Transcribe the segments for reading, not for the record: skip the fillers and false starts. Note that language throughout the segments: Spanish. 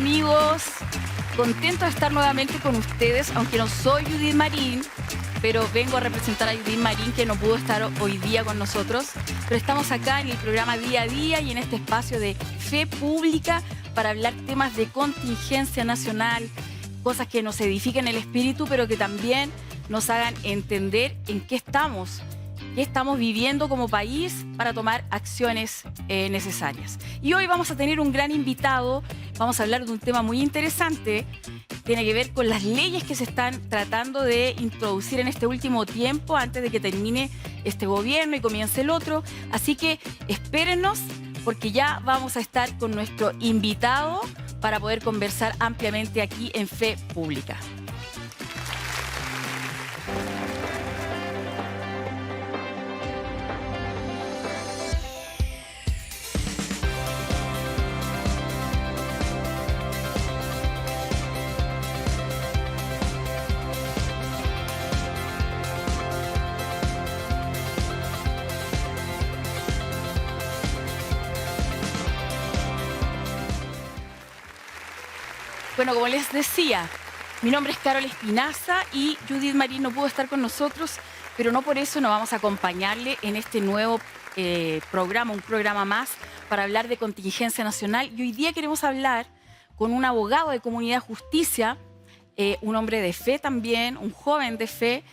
amigos? Contento de estar nuevamente con ustedes, aunque no soy Judith Marín, pero vengo a representar a Judith Marín, que no pudo estar hoy día con nosotros. Pero estamos acá en el programa Día a Día y en este espacio de Fe Pública para hablar temas de contingencia nacional, cosas que nos edifiquen el espíritu, pero que también nos hagan entender en qué estamos viviendo como país para tomar acciones necesarias. Y hoy vamos a tener un gran invitado, vamos a hablar de un tema muy interesante, tiene que ver con las leyes que se están tratando de introducir en este último tiempo antes de que termine este gobierno y comience el otro. Así que espérennos porque ya vamos a estar con nuestro invitado para poder conversar ampliamente aquí en Fe Pública. Bueno, como les decía, mi nombre es Carol Espinaza y Judith Marín no pudo estar con nosotros, pero no por eso no vamos a acompañarle en este nuevo programa, un programa más para hablar de contingencia nacional. Y hoy día queremos hablar con un abogado de Comunidad Justicia, un hombre de fe también, un joven de fe,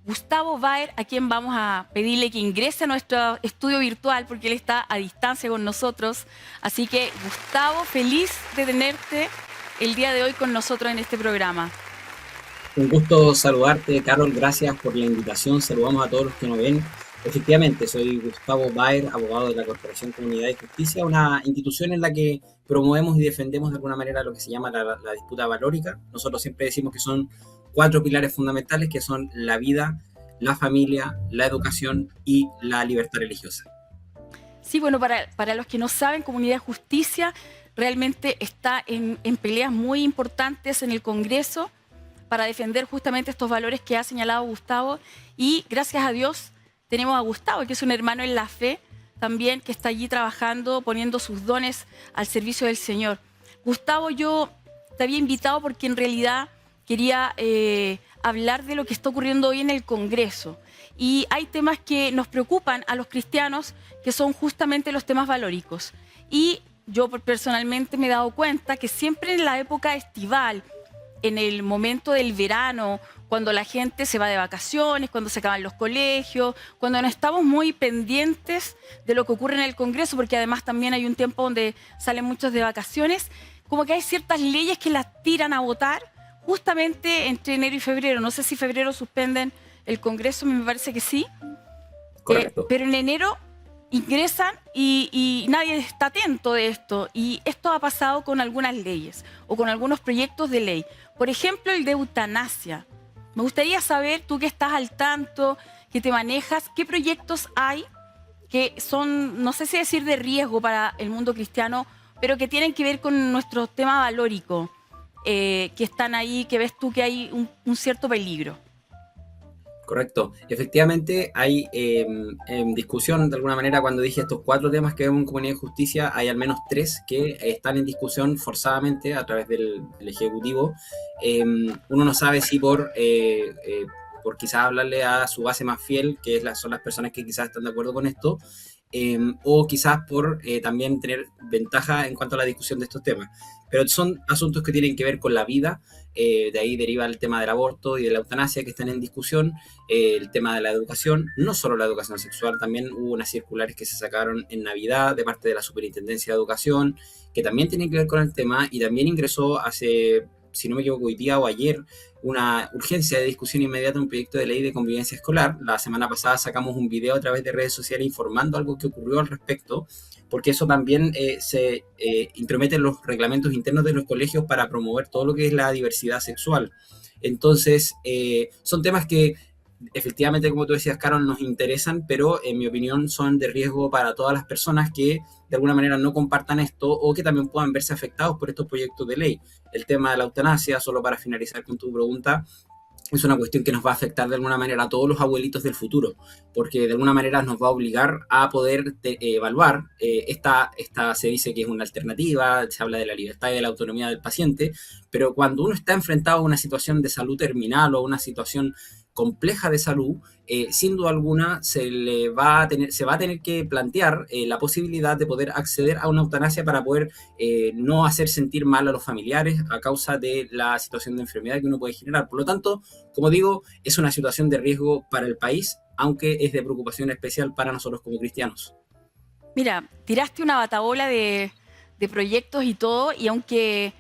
Gustavo Baer, a quien vamos a pedirle que ingrese a nuestro estudio virtual porque él está a distancia con nosotros. Así que, Gustavo, feliz de tenerte el día de hoy con nosotros en este programa. Un gusto saludarte, Carol, gracias por la invitación, saludamos a todos los que nos ven. Efectivamente, soy Gustavo Baer, abogado de la Corporación Comunidad y Justicia, una institución en la que promovemos y defendemos de alguna manera lo que se llama la disputa valórica. Nosotros siempre decimos que son 4 pilares fundamentales, que son la vida, la familia, la educación y la libertad religiosa. Sí, bueno, para los que no saben, Comunidad de Justicia realmente está en peleas muy importantes en el Congreso para defender justamente estos valores que ha señalado Gustavo. Y gracias a Dios tenemos a Gustavo, que es un hermano en la fe también, que está allí trabajando, poniendo sus dones al servicio del Señor. Gustavo, yo te había invitado porque en realidad quería hablar de lo que está ocurriendo hoy en el Congreso. Y hay temas que nos preocupan a los cristianos, que son justamente los temas valóricos. Y yo personalmente me he dado cuenta que siempre en la época estival, en el momento del verano, cuando la gente se va de vacaciones, cuando se acaban los colegios, cuando no estamos muy pendientes de lo que ocurre en el Congreso, porque además también hay un tiempo donde salen muchos de vacaciones, como que hay ciertas leyes que las tiran a votar justamente entre enero y febrero. No sé si febrero suspenden el Congreso, me parece que sí. Correcto. Pero en enero ingresan y nadie está atento de esto. Y esto ha pasado con algunas leyes o con algunos proyectos de ley. Por ejemplo, el de eutanasia. Me gustaría saber, tú que estás al tanto, que te manejas, qué proyectos hay que son, no sé si decir de riesgo para el mundo cristiano, pero que tienen que ver con nuestro tema valórico, que están ahí, que ves tú que hay un cierto peligro. Correcto. Efectivamente, hay en discusión, de alguna manera, cuando dije estos 4 temas que vemos en Comunidad de Justicia, hay al menos 3 que están en discusión forzadamente a través del Ejecutivo. Uno no sabe si por quizás hablarle a su base más fiel, que son las personas que quizás están de acuerdo con esto, o quizás por también tener ventaja en cuanto a la discusión de estos temas. Pero son asuntos que tienen que ver con la vida, de ahí deriva el tema del aborto y de la eutanasia que están en discusión, el tema de la educación, no solo la educación sexual, también hubo unas circulares que se sacaron en Navidad de parte de la Superintendencia de Educación, que también tienen que ver con el tema, y también ingresó hace, si no me equivoco, hoy día o ayer, una urgencia de discusión inmediata, un proyecto de ley de convivencia escolar. La semana pasada sacamos un video a través de redes sociales informando algo que ocurrió al respecto, porque eso también se intromete en los reglamentos internos de los colegios para promover todo lo que es la diversidad sexual. Entonces, son temas que efectivamente, como tú decías, Carol, nos interesan, pero en mi opinión son de riesgo para todas las personas que de alguna manera no compartan esto o que también puedan verse afectados por estos proyectos de ley. El tema de la eutanasia, solo para finalizar con tu pregunta, es una cuestión que nos va a afectar de alguna manera a todos los abuelitos del futuro, porque de alguna manera nos va a obligar a poder evaluar, esta se dice que es una alternativa, se habla de la libertad y de la autonomía del paciente, pero cuando uno está enfrentado a una situación de salud terminal o a una situación compleja de salud, sin duda alguna se va a tener que plantear la posibilidad de poder acceder a una eutanasia para poder no hacer sentir mal a los familiares a causa de la situación de enfermedad que uno puede generar. Por lo tanto, como digo, es una situación de riesgo para el país, aunque es de preocupación especial para nosotros como cristianos. Mira, tiraste una batabola de proyectos y todo, y aunque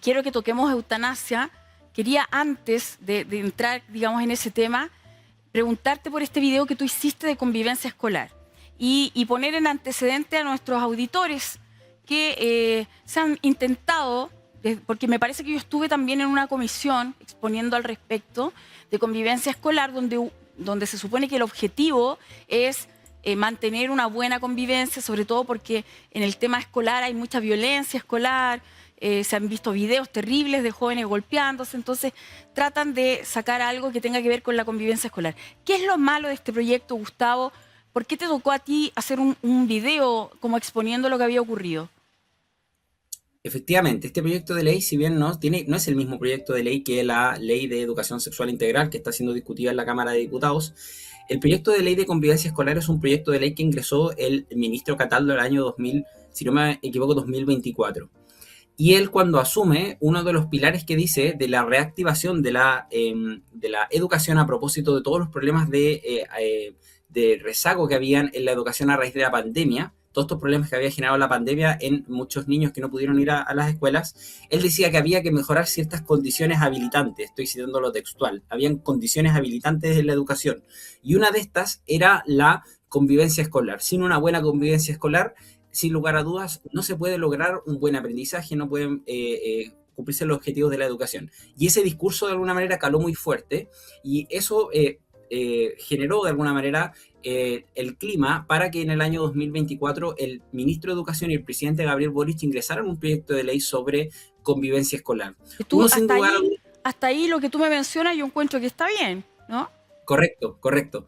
quiero que toquemos eutanasia, quería antes de entrar, digamos, en ese tema, preguntarte por este video que tú hiciste de convivencia escolar y poner en antecedente a nuestros auditores que se han intentado, porque me parece que yo estuve también en una comisión exponiendo al respecto de convivencia escolar, donde se supone que el objetivo es mantener una buena convivencia, sobre todo porque en el tema escolar hay mucha violencia escolar, se han visto videos terribles de jóvenes golpeándose, entonces tratan de sacar algo que tenga que ver con la convivencia escolar. ¿Qué es lo malo de este proyecto, Gustavo? ¿Por qué te tocó a ti hacer un video como exponiendo lo que había ocurrido? Efectivamente, este proyecto de ley, si bien no es el mismo proyecto de ley que la Ley de Educación Sexual Integral que está siendo discutida en la Cámara de Diputados, el proyecto de ley de convivencia escolar es un proyecto de ley que ingresó el ministro Cataldo el año 2000, si no me equivoco, 2024. Y él, cuando asume, uno de los pilares que dice de la reactivación de la educación a propósito de todos los problemas de rezago que habían en la educación a raíz de la pandemia, todos estos problemas que había generado la pandemia en muchos niños que no pudieron ir a las escuelas, él decía que había que mejorar ciertas condiciones habilitantes, estoy citando lo textual, habían condiciones habilitantes en la educación, y una de estas era la convivencia escolar. Sin una buena convivencia escolar, sin lugar a dudas, no se puede lograr un buen aprendizaje, no pueden cumplirse los objetivos de la educación. Y ese discurso de alguna manera caló muy fuerte y eso generó de alguna manera el clima para que en el año 2024 el ministro de Educación y el presidente Gabriel Boric ingresaran un proyecto de ley sobre convivencia escolar. Tú, hasta ahí lo que tú me mencionas yo encuentro que está bien, ¿no? Correcto, correcto.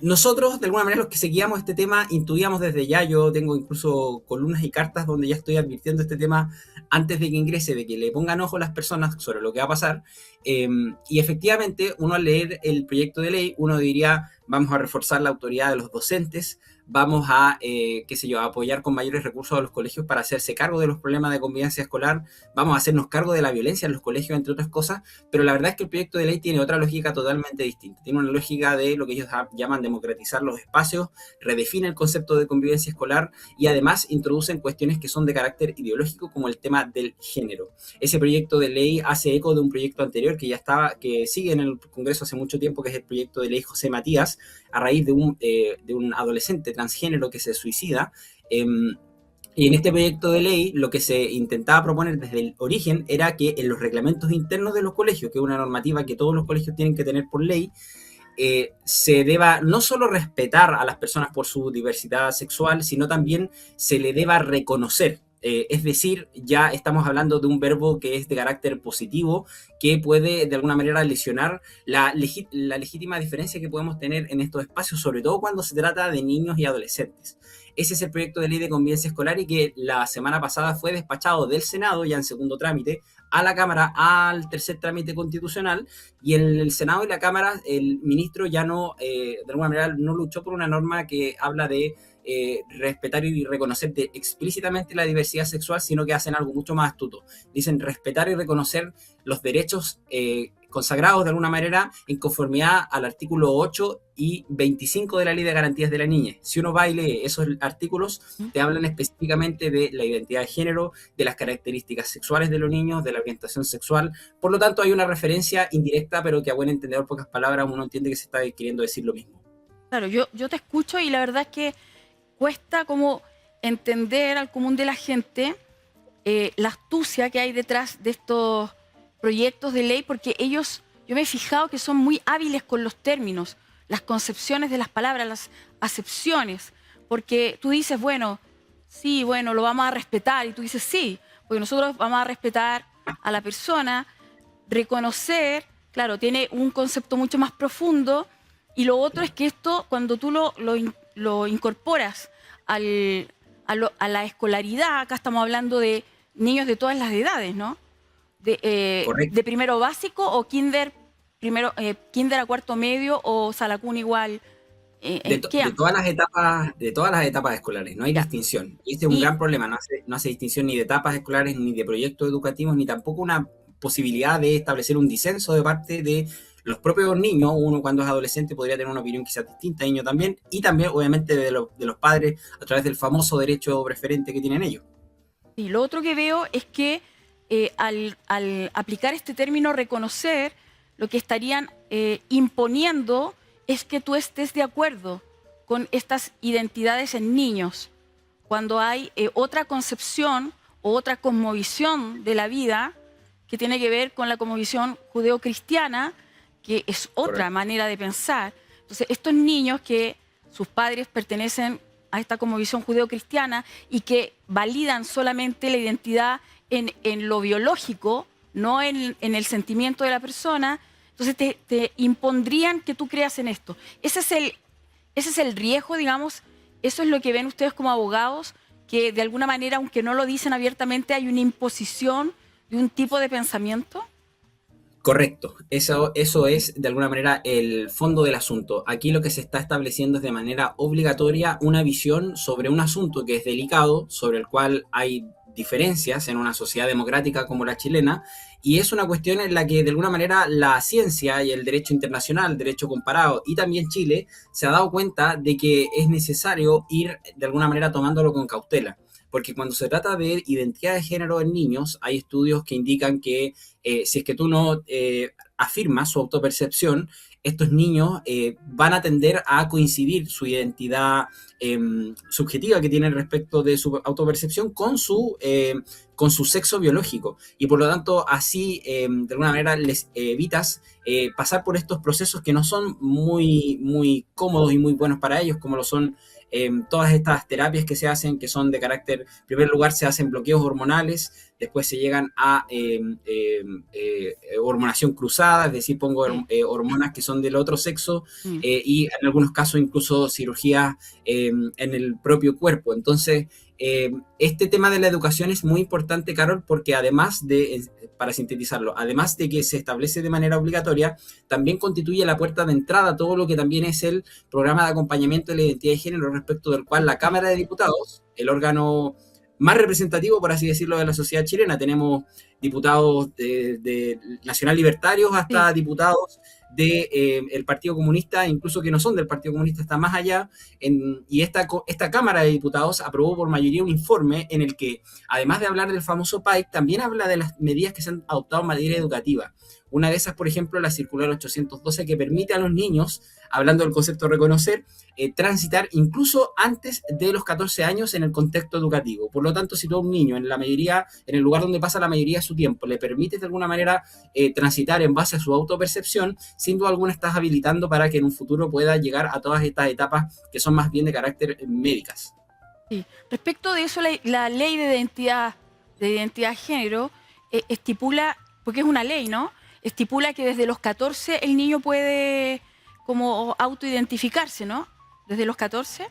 Nosotros, de alguna manera, los que seguíamos este tema, intuíamos desde ya, yo tengo incluso columnas y cartas donde ya estoy advirtiendo este tema antes de que ingrese, de que le pongan ojo a las personas sobre lo que va a pasar. Y efectivamente, uno al leer el proyecto de ley, uno diría, vamos a reforzar la autoridad de los docentes, vamos a, qué sé yo, a apoyar con mayores recursos a los colegios para hacerse cargo de los problemas de convivencia escolar, vamos a hacernos cargo de la violencia en los colegios, entre otras cosas, pero la verdad es que el proyecto de ley tiene otra lógica totalmente distinta. Tiene una lógica de lo que ellos llaman democratizar los espacios, redefine el concepto de convivencia escolar y además introducen cuestiones que son de carácter ideológico como el tema del género. Ese proyecto de ley hace eco de un proyecto anterior que ya estaba, que sigue en el Congreso hace mucho tiempo, que es el proyecto de ley José Matías, a raíz de un adolescente transgénero que se suicida. Y en este proyecto de ley lo que se intentaba proponer desde el origen era que en los reglamentos internos de los colegios, que es una normativa que todos los colegios tienen que tener por ley, se deba no solo respetar a las personas por su diversidad sexual, sino también se le deba reconocer. Es decir, ya estamos hablando de un verbo que es de carácter positivo, que puede de alguna manera lesionar la legítima diferencia que podemos tener en estos espacios, sobre todo cuando se trata de niños y adolescentes. Ese es el proyecto de ley de convivencia escolar y que la semana pasada fue despachado del Senado, ya en segundo trámite, a la Cámara, al tercer trámite constitucional, y en el Senado y la Cámara el ministro ya no, de alguna manera, no luchó por una norma que habla de respetar y reconocer explícitamente la diversidad sexual, sino que hacen algo mucho más astuto. Dicen respetar y reconocer los derechos consagrados de alguna manera en conformidad al artículo 8 y 25 de la Ley de Garantías de la Niñez. Si uno va y lee esos artículos, te hablan específicamente de la identidad de género, de las características sexuales de los niños, de la orientación sexual. Por lo tanto, hay una referencia indirecta, pero que a buen entendedor, pocas palabras, uno entiende que se está queriendo decir lo mismo. Claro, yo te escucho y la verdad es que cuesta como entender al común de la gente la astucia que hay detrás de estos proyectos de ley, porque ellos, yo me he fijado que son muy hábiles con los términos, las concepciones de las palabras, las acepciones, porque tú dices, bueno, sí, lo vamos a respetar, y tú dices, sí, porque nosotros vamos a respetar a la persona, reconocer, claro, tiene un concepto mucho más profundo, y lo otro es que esto, cuando tú lo incorporas a la escolaridad, acá estamos hablando de niños de todas las edades, ¿no? Correcto. De primero básico o kinder, primero, kinder a cuarto medio o salacún igual. ¿En qué? De todas las etapas escolares, no hay Ya. distinción. Y este es un Y gran problema, no hace distinción ni de etapas escolares, ni de proyectos educativos, ni tampoco una posibilidad de establecer un disenso de parte de los propios niños. Uno cuando es adolescente podría tener una opinión quizás distinta, niño también, y también obviamente de los padres a través del famoso derecho preferente que tienen ellos. y lo otro que veo es que al aplicar este término reconocer, lo que estarían imponiendo es que tú estés de acuerdo con estas identidades en niños, cuando hay otra concepción o otra cosmovisión de la vida que tiene que ver con la cosmovisión judeocristiana, que es otra Correcto. manera de pensar. Entonces, estos niños que sus padres pertenecen a esta cosmovisión judeocristiana y que validan solamente la identidad en lo biológico, no en el sentimiento de la persona, entonces te impondrían que tú creas en esto. Ese es el riesgo, digamos, eso es lo que ven ustedes como abogados, que de alguna manera, aunque no lo dicen abiertamente, hay una imposición de un tipo de pensamiento. Correcto, eso es de alguna manera el fondo del asunto. Aquí lo que se está estableciendo es de manera obligatoria una visión sobre un asunto que es delicado, sobre el cual hay diferencias en una sociedad democrática como la chilena, y es una cuestión en la que de alguna manera la ciencia y el derecho internacional, el derecho comparado y también Chile se ha dado cuenta de que es necesario ir de alguna manera tomándolo con cautela. Porque cuando se trata de identidad de género en niños, hay estudios que indican que si es que tú no afirmas su autopercepción, estos niños van a tender a coincidir su identidad subjetiva que tienen respecto de su autopercepción con su sexo biológico. Y por lo tanto, así de alguna manera les evitas pasar por estos procesos que no son muy cómodos y muy buenos para ellos, como lo son todas estas terapias que se hacen, que son de carácter, en primer lugar se hacen bloqueos hormonales, después se llegan a hormonación cruzada, es decir, pongo Sí. hormonas que son del otro sexo, Mm. y en algunos casos incluso cirugías en el propio cuerpo. Entonces, este tema de la educación es muy importante, Carol, porque además de, para sintetizarlo, además de que se establece de manera obligatoria, también constituye la puerta de entrada a todo lo que también es el programa de acompañamiento de la identidad de género, respecto del cual la Cámara de Diputados, el órgano más representativo, por así decirlo, de la sociedad chilena, tenemos diputados de Nacional Libertarios Sí. hasta diputados del Partido Comunista, incluso que no son del Partido Comunista, está más allá, y esta Cámara de Diputados aprobó por mayoría un informe en el que, además de hablar del famoso PAIC, también habla de las medidas que se han adoptado en materia educativa. Una de esas, por ejemplo, la circular 812, que permite a los niños, hablando del concepto de reconocer, transitar incluso antes de los 14 años en el contexto educativo. Por lo tanto, si tú a un niño en el lugar donde pasa la mayoría de su tiempo, le permites de alguna manera transitar en base a su autopercepción, sin duda alguna estás habilitando para que en un futuro pueda llegar a todas estas etapas que son más bien de carácter médicas. Sí. Respecto de eso, la ley de identidad de género estipula, porque es una ley, ¿no? Estipula que desde los 14 el niño puede como autoidentificarse, ¿no? Desde los 14.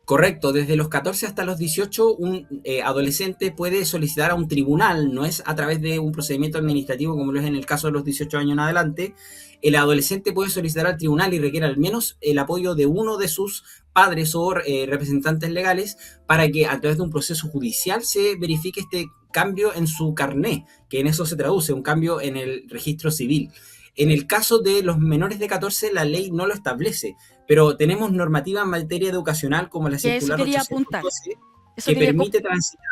Correcto, desde los 14 hasta los 18 un adolescente puede solicitar a un tribunal, no es a través de un procedimiento administrativo como lo es en el caso de los 18 años en adelante. El adolescente puede solicitar al tribunal y requiere al menos el apoyo de uno de sus padres o representantes legales para que a través de un proceso judicial se verifique este cambio en su carné, que en eso se traduce, un cambio en el registro civil. En el caso de los menores de 14, la ley no lo establece, pero tenemos normativa en materia educacional como la Que a eso circular quería apuntar. 812 Eso que quería. permite transitar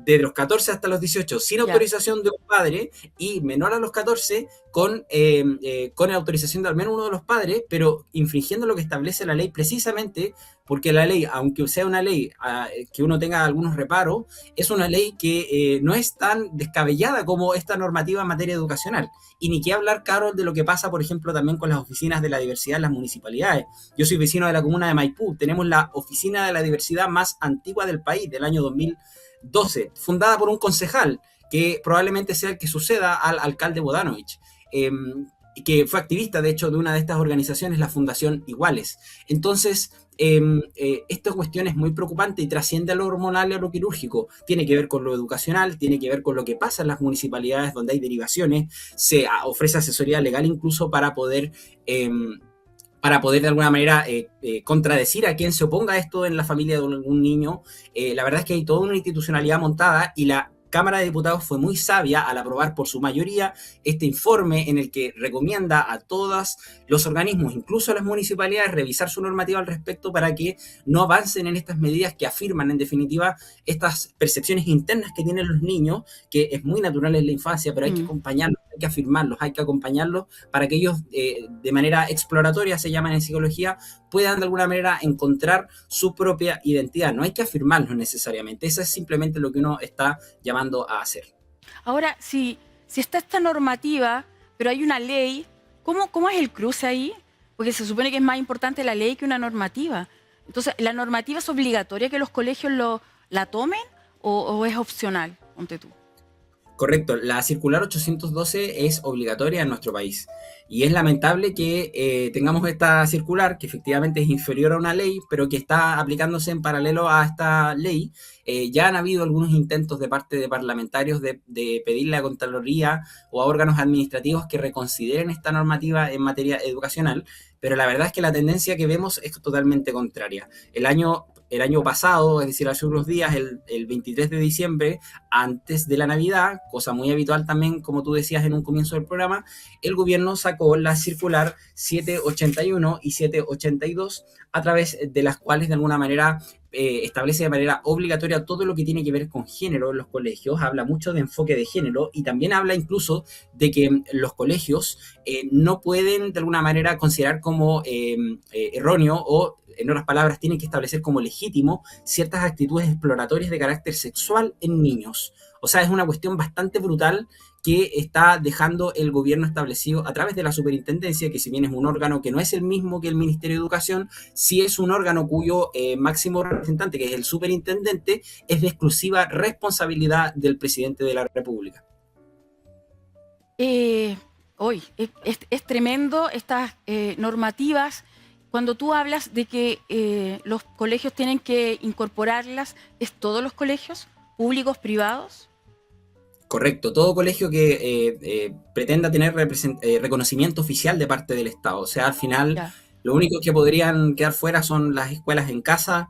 de los 14 hasta los 18 sin Ya. autorización de un padre y menor a los 14 con autorización de al menos uno de los padres, pero infringiendo lo que establece la ley precisamente porque la ley, aunque sea una ley que uno tenga algunos reparos, es una ley que no es tan descabellada como esta normativa en materia educacional. Y ni qué hablar, Carol, de lo que pasa, por ejemplo, también con las oficinas de la diversidad en las municipalidades. Yo soy vecino de la comuna de Maipú, tenemos la oficina de la diversidad más antigua del país, del año 2012, fundada por un concejal que probablemente sea el que suceda al alcalde Bodanovich, que fue activista, de hecho, de una de estas organizaciones, la Fundación Iguales. Entonces, esta cuestión es muy preocupante y trasciende a lo hormonal y a lo quirúrgico. Tiene que ver con lo educacional, tiene que ver con lo que pasa en las municipalidades donde hay derivaciones, se ofrece asesoría legal incluso para poder de alguna manera contradecir a quien se oponga a esto en la familia de algún niño. La verdad es que hay toda una institucionalidad montada y la Cámara de Diputados fue muy sabia al aprobar por su mayoría este informe en el que recomienda a todos los organismos, incluso a las municipalidades, revisar su normativa al respecto para que no avancen en estas medidas que afirman, en definitiva, estas percepciones internas que tienen los niños, que es muy natural en la infancia, pero hay que acompañarlos, hay que afirmarlos, hay que acompañarlos para que ellos, de manera exploratoria, se llaman en psicología, puedan de alguna manera encontrar su propia identidad. No hay que afirmarlos necesariamente, eso es simplemente lo que uno está llamando a hacer. Ahora, si está esta normativa, pero hay una ley, ¿cómo es el cruce ahí? Porque se supone que es más importante la ley que una normativa. Entonces, ¿la normativa es obligatoria que los colegios la tomen o es opcional? Ponte tú. Correcto, la circular 812 es obligatoria en nuestro país y es lamentable que tengamos esta circular que efectivamente es inferior a una ley, pero que está aplicándose en paralelo a esta ley. Ya han habido algunos intentos de parte de parlamentarios de pedirle a Contraloría o a órganos administrativos que reconsideren esta normativa en materia educacional, pero la verdad es que la tendencia que vemos es totalmente contraria. El año pasado, es decir, hace unos días, el 23 de diciembre, antes de la Navidad, cosa muy habitual también, como tú decías en un comienzo del programa, el gobierno sacó la circular 781 y 782, a través de las cuales de alguna manera establece de manera obligatoria todo lo que tiene que ver con género en los colegios, habla mucho de enfoque de género y también habla incluso de que los colegios no pueden de alguna manera considerar como erróneo o, en otras palabras, tienen que establecer como legítimo ciertas actitudes exploratorias de carácter sexual en niños. O sea, es una cuestión bastante brutal que está dejando el gobierno establecido a través de la superintendencia, que si bien es un órgano que no es el mismo que el Ministerio de Educación, sí es un órgano cuyo máximo representante, que es el superintendente, es de exclusiva responsabilidad del presidente de la República. Hoy es tremendo estas normativas. Cuando tú hablas de que los colegios tienen que incorporarlas, ¿es todos los colegios, públicos, privados? Correcto, todo colegio que pretenda tener reconocimiento oficial de parte del Estado. O sea, al final, Ya. lo único que podrían quedar fuera son las escuelas en casa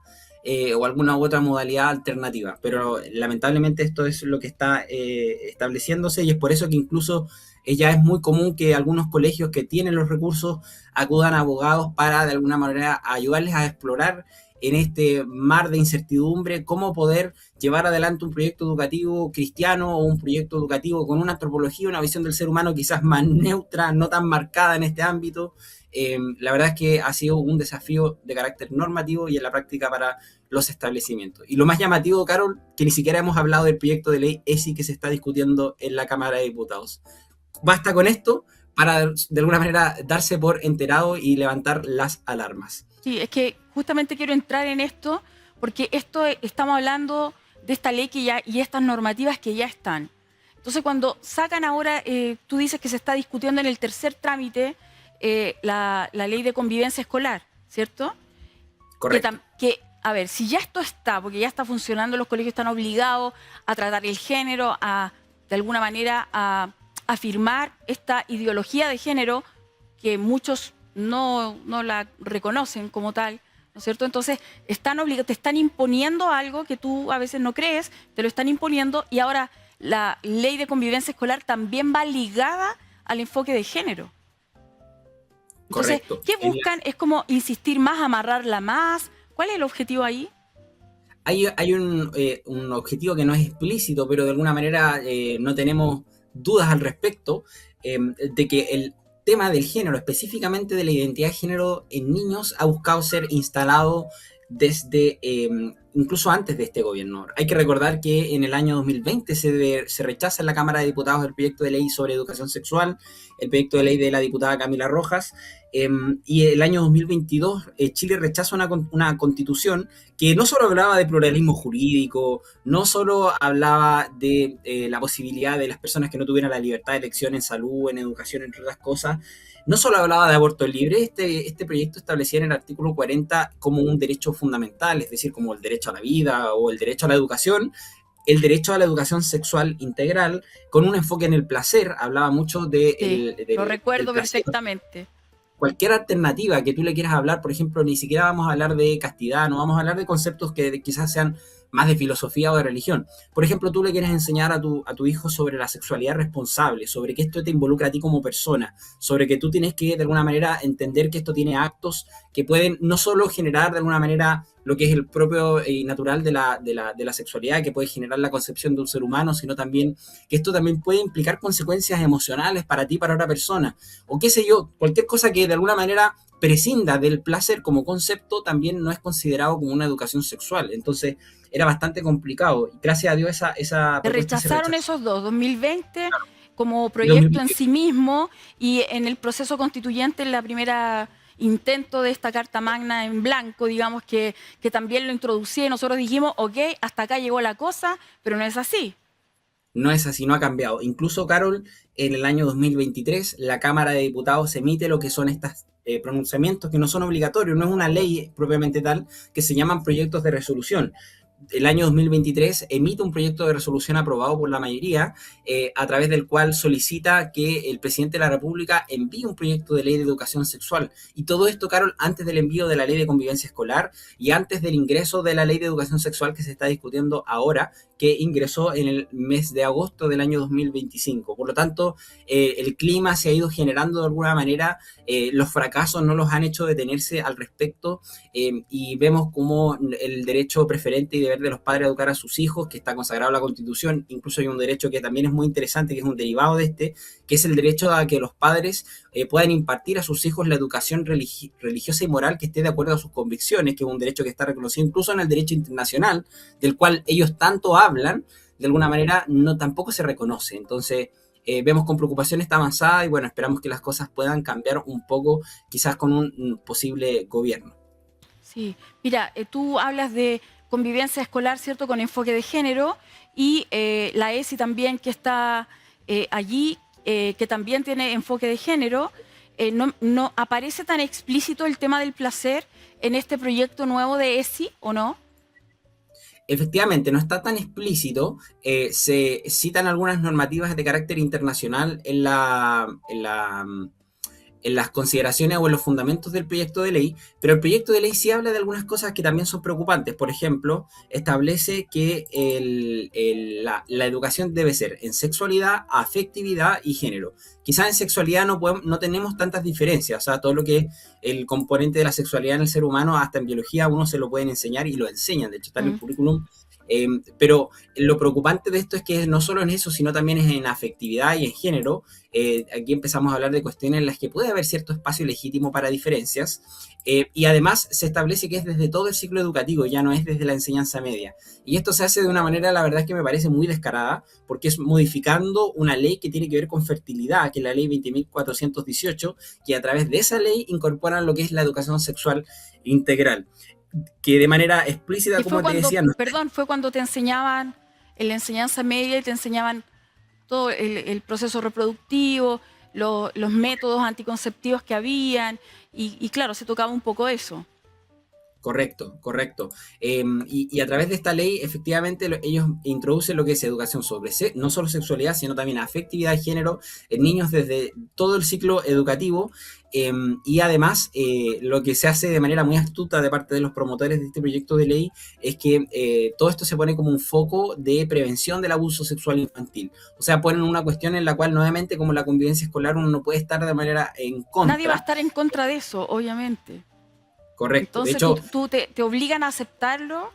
o alguna u otra modalidad alternativa. Pero lamentablemente esto es lo que está estableciéndose y es por eso que incluso ya es muy común que algunos colegios que tienen los recursos acudan a abogados para de alguna manera ayudarles a explorar en este mar de incertidumbre cómo poder llevar adelante un proyecto educativo cristiano o un proyecto educativo con una antropología, una visión del ser humano quizás más neutra, no tan marcada en este ámbito. La verdad es que ha sido un desafío de carácter normativo y en la práctica para los establecimientos. Y lo más llamativo, Carol, que ni siquiera hemos hablado del proyecto de ley ESI que se está discutiendo en la Cámara de Diputados. Basta con esto para, de alguna manera, darse por enterado y levantar las alarmas. Sí, es que justamente quiero entrar en esto porque estamos hablando de esta ley y estas normativas que ya están. Entonces, cuando sacan ahora, tú dices que se está discutiendo en el tercer trámite la ley de convivencia escolar, ¿cierto? Correcto. A ver, si ya esto está, porque ya está funcionando, los colegios están obligados a tratar el género, de alguna manera a afirmar esta ideología de género que muchos no la reconocen como tal, ¿no es cierto? Entonces, te están imponiendo algo que tú a veces no crees, te lo están imponiendo y ahora la ley de convivencia escolar también va ligada al enfoque de género. Entonces, Correcto. ¿qué buscan? ¿Es como insistir más, amarrarla más? ¿Cuál es el objetivo ahí? Hay un objetivo que no es explícito, pero de alguna manera no tenemos dudas al respecto, de que el tema del género, específicamente de la identidad de género en niños, ha buscado ser instalado desde incluso antes de este gobierno. Hay que recordar que en el año 2020 se rechaza en la Cámara de Diputados el proyecto de ley sobre educación sexual, el proyecto de ley de la diputada Camila Rojas, y el año 2022 Chile rechaza una constitución que no solo hablaba de pluralismo jurídico, no solo hablaba de la posibilidad de las personas que no tuvieran la libertad de elección en salud, en educación, entre otras cosas, no solo hablaba de aborto libre, este proyecto establecía en el artículo 40 como un derecho fundamental, es decir, como el derecho a la vida o el derecho a la educación, el derecho a la educación sexual integral, con un enfoque en el placer, hablaba mucho Sí, lo del recuerdo placer. perfectamente. Cualquier alternativa que tú le quieras hablar, por ejemplo, ni siquiera vamos a hablar de castidad, no vamos a hablar de conceptos que quizás sean más de filosofía o de religión. Por ejemplo, tú le quieres enseñar a tu hijo sobre la sexualidad responsable, sobre que esto te involucra a ti como persona, sobre que tú tienes que de alguna manera entender que esto tiene actos que pueden no solo generar de alguna manera lo que es el propio y natural de la sexualidad, que puede generar la concepción de un ser humano, sino también que esto también puede implicar consecuencias emocionales para ti, para otra persona, o qué sé yo, cualquier cosa que de alguna manera prescinda del placer como concepto también no es considerado como una educación sexual. Entonces era bastante complicado. Y gracias a Dios esa Se propuesta se rechazaron rechazó. esos dos, 2020 como Y proyecto en 2021. sí mismo y en el proceso constituyente, en la primera intento de esta Carta Magna en blanco, digamos que también lo introducía y nosotros dijimos, ok, hasta acá llegó la cosa, pero no es así. No es así, no ha cambiado. Incluso, Carol, en el año 2023, la Cámara de Diputados emite lo que son estos pronunciamientos que no son obligatorios, no es una ley propiamente tal, que se llaman proyectos de resolución. El año 2023 emite un proyecto de resolución aprobado por la mayoría, a través del cual solicita que el presidente de la República envíe un proyecto de ley de educación sexual. Y todo esto, Carol, antes del envío de la ley de convivencia escolar y antes del ingreso de la ley de educación sexual que se está discutiendo ahora, que ingresó en el mes de agosto del año 2025. Por lo tanto, el clima se ha ido generando de alguna manera, los fracasos no los han hecho detenerse al respecto, y vemos como el derecho preferente y deber de los padres a educar a sus hijos, que está consagrado en la Constitución. Incluso hay un derecho que también es muy interesante, que es un derivado de este, que es el derecho a que los padres puedan impartir a sus hijos la educación religiosa y moral que esté de acuerdo a sus convicciones, que es un derecho que está reconocido incluso en el derecho internacional, del cual ellos tanto hablan, de alguna manera no tampoco se reconoce. Entonces, vemos con preocupación esta avanzada y bueno, esperamos que las cosas puedan cambiar un poco, quizás con un posible gobierno. Sí, mira, tú hablas de convivencia escolar, ¿cierto?, con enfoque de género y la ESI también que está allí, que también tiene enfoque de género. No aparece tan explícito el tema del placer en este proyecto nuevo de ESI, ¿o no? Efectivamente, no está tan explícito. Se citan algunas normativas de carácter internacional en las consideraciones o en los fundamentos del proyecto de ley, pero el proyecto de ley sí habla de algunas cosas que también son preocupantes. Por ejemplo, establece que la educación debe ser en sexualidad, afectividad y género. Quizás en sexualidad no tenemos tantas diferencias, o sea, todo lo que es el componente de la sexualidad en el ser humano, hasta en biología uno se lo pueden enseñar y lo enseñan, de hecho está en el currículum. Pero lo preocupante de esto es que no solo en eso, sino también es en afectividad y en género. Aquí empezamos a hablar de cuestiones en las que puede haber cierto espacio legítimo para diferencias, y además se establece que es desde todo el ciclo educativo, ya no es desde la enseñanza media. Y esto se hace de una manera, la verdad es que me parece muy descarada, porque es modificando una ley que tiene que ver con fertilidad, que es la ley 20.418, que a través de esa ley incorporan lo que es la educación sexual integral, que de manera explícita, Y fue como te cuando, decía, no. perdón, fue cuando te enseñaban en la enseñanza media y te enseñaban todo el proceso reproductivo, los métodos anticonceptivos que habían, y claro, se tocaba un poco eso. Correcto, correcto. Y a través de esta ley, efectivamente, ellos introducen lo que es educación sobre no solo sexualidad, sino también afectividad y género en niños desde todo el ciclo educativo. Y además, lo que se hace de manera muy astuta de parte de los promotores de este proyecto de ley es que todo esto se pone como un foco de prevención del abuso sexual infantil. O sea, ponen una cuestión en la cual, nuevamente, como la convivencia escolar, uno no puede estar de manera en Nadie va a contra. estar en contra de eso, obviamente. Correcto. De Entonces hecho, te obligan a aceptarlo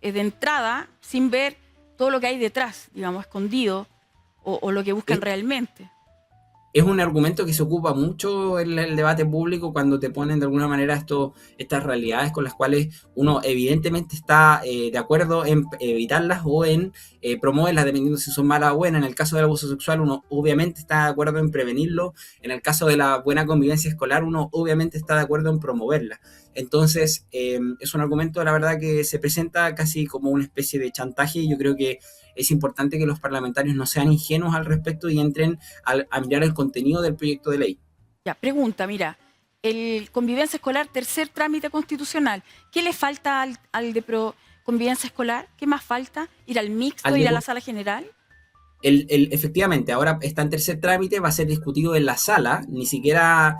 de entrada sin ver todo lo que hay detrás, digamos, escondido, o lo que buscan realmente. es un argumento que se ocupa mucho en el debate público cuando te ponen de alguna manera estas realidades con las cuales uno evidentemente está de acuerdo en evitarlas o en promoverlas, dependiendo si son malas o buenas. En el caso del abuso sexual, uno obviamente está de acuerdo en prevenirlo. En el caso de la buena convivencia escolar, uno obviamente está de acuerdo en promoverla. Entonces, es un argumento, la verdad, que se presenta casi como una especie de chantaje, y yo creo que es importante que los parlamentarios no sean ingenuos al respecto y entren a mirar el contenido del proyecto de ley. Ya, pregunta, mira, el convivencia escolar, tercer trámite constitucional, ¿qué le falta al de convivencia escolar? ¿Qué más falta? ¿Ir al mixto, Al ir de, a la sala general? efectivamente, ahora está en tercer trámite, va a ser discutido en la sala, ni siquiera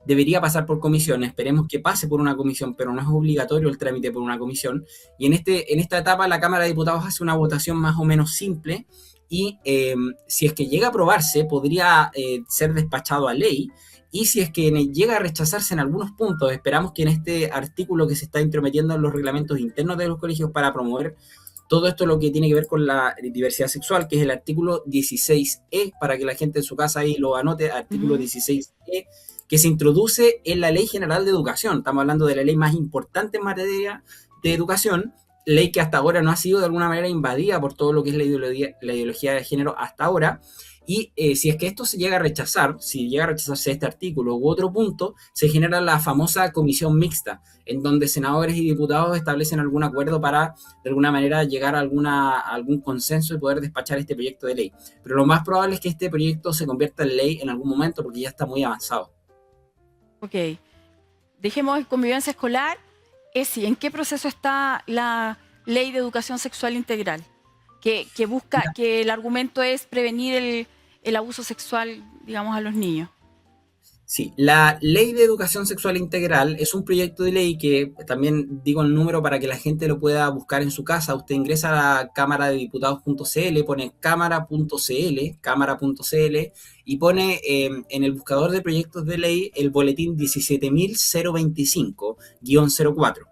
debería pasar por comisión, esperemos que pase por una comisión, pero no es obligatorio el trámite por una comisión. Y en esta etapa la Cámara de Diputados hace una votación más o menos simple, y si es que llega a aprobarse, podría ser despachado a ley. Y si es que llega a rechazarse en algunos puntos, esperamos que en este artículo que se está intrometiendo en los reglamentos internos de los colegios para promover todo esto, lo que tiene que ver con la diversidad sexual, que es el artículo 16E, para que la gente en su casa ahí lo anote, artículo Ujú. 16E, que se introduce en la Ley General de Educación. Estamos hablando de la ley más importante en materia de educación, ley que hasta ahora no ha sido de alguna manera invadida por todo lo que es la ideología de género hasta ahora. Y si es que esto se llega a rechazar, si llega a rechazarse este artículo u otro punto, se genera la famosa comisión mixta, en donde senadores y diputados establecen algún acuerdo para, de alguna manera, llegar a algún consenso y poder despachar este proyecto de ley. Pero lo más probable es que este proyecto se convierta en ley en algún momento, porque ya está muy avanzado. Ok, dejemos en convivencia escolar. ¿En qué proceso está la ley de educación sexual integral? Que busca, que el argumento es prevenir el abuso sexual, digamos, a los niños. Sí, la Ley de Educación Sexual Integral es un proyecto de ley que también digo el número para que la gente lo pueda buscar en su casa. Usted ingresa a la cámara de diputados.cl, pone cámara.cl, y pone en el buscador de proyectos de ley el boletín 17.025-04.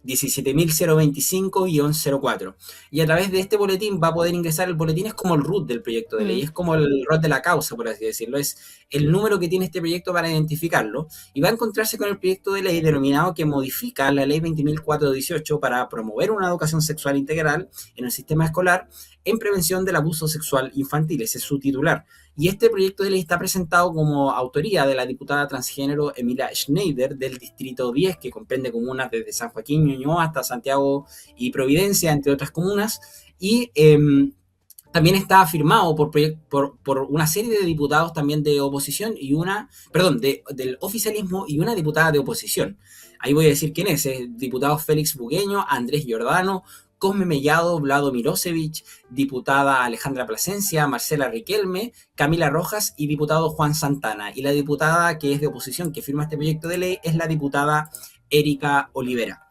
17.025-04. Y a través de este boletín va a poder ingresar. El boletín es como el root del proyecto de ley, Mm. es como el root de la causa, por así decirlo, es el número que tiene este proyecto para identificarlo, y va a encontrarse con el proyecto de ley denominado que modifica la ley 20.418 para promover una educación sexual integral en el sistema escolar en prevención del abuso sexual infantil. Ese es su titular. Y este proyecto de ley está presentado como autoría de la diputada transgénero Emilia Schneider del Distrito 10, que comprende comunas desde San Joaquín, Ñuñoa hasta Santiago y Providencia, entre otras comunas. Y también está firmado por una serie de diputados también de oposición y del oficialismo, y una diputada de oposición. Ahí voy a decir quién es: diputado Félix Bugueño, Andrés Giordano, Cosme Mellado, Vlado Mirosevich, diputada Alejandra Plasencia, Marcela Riquelme, Camila Rojas y diputado Juan Santana. Y la diputada que es de oposición que firma este proyecto de ley es la diputada Erika Olivera.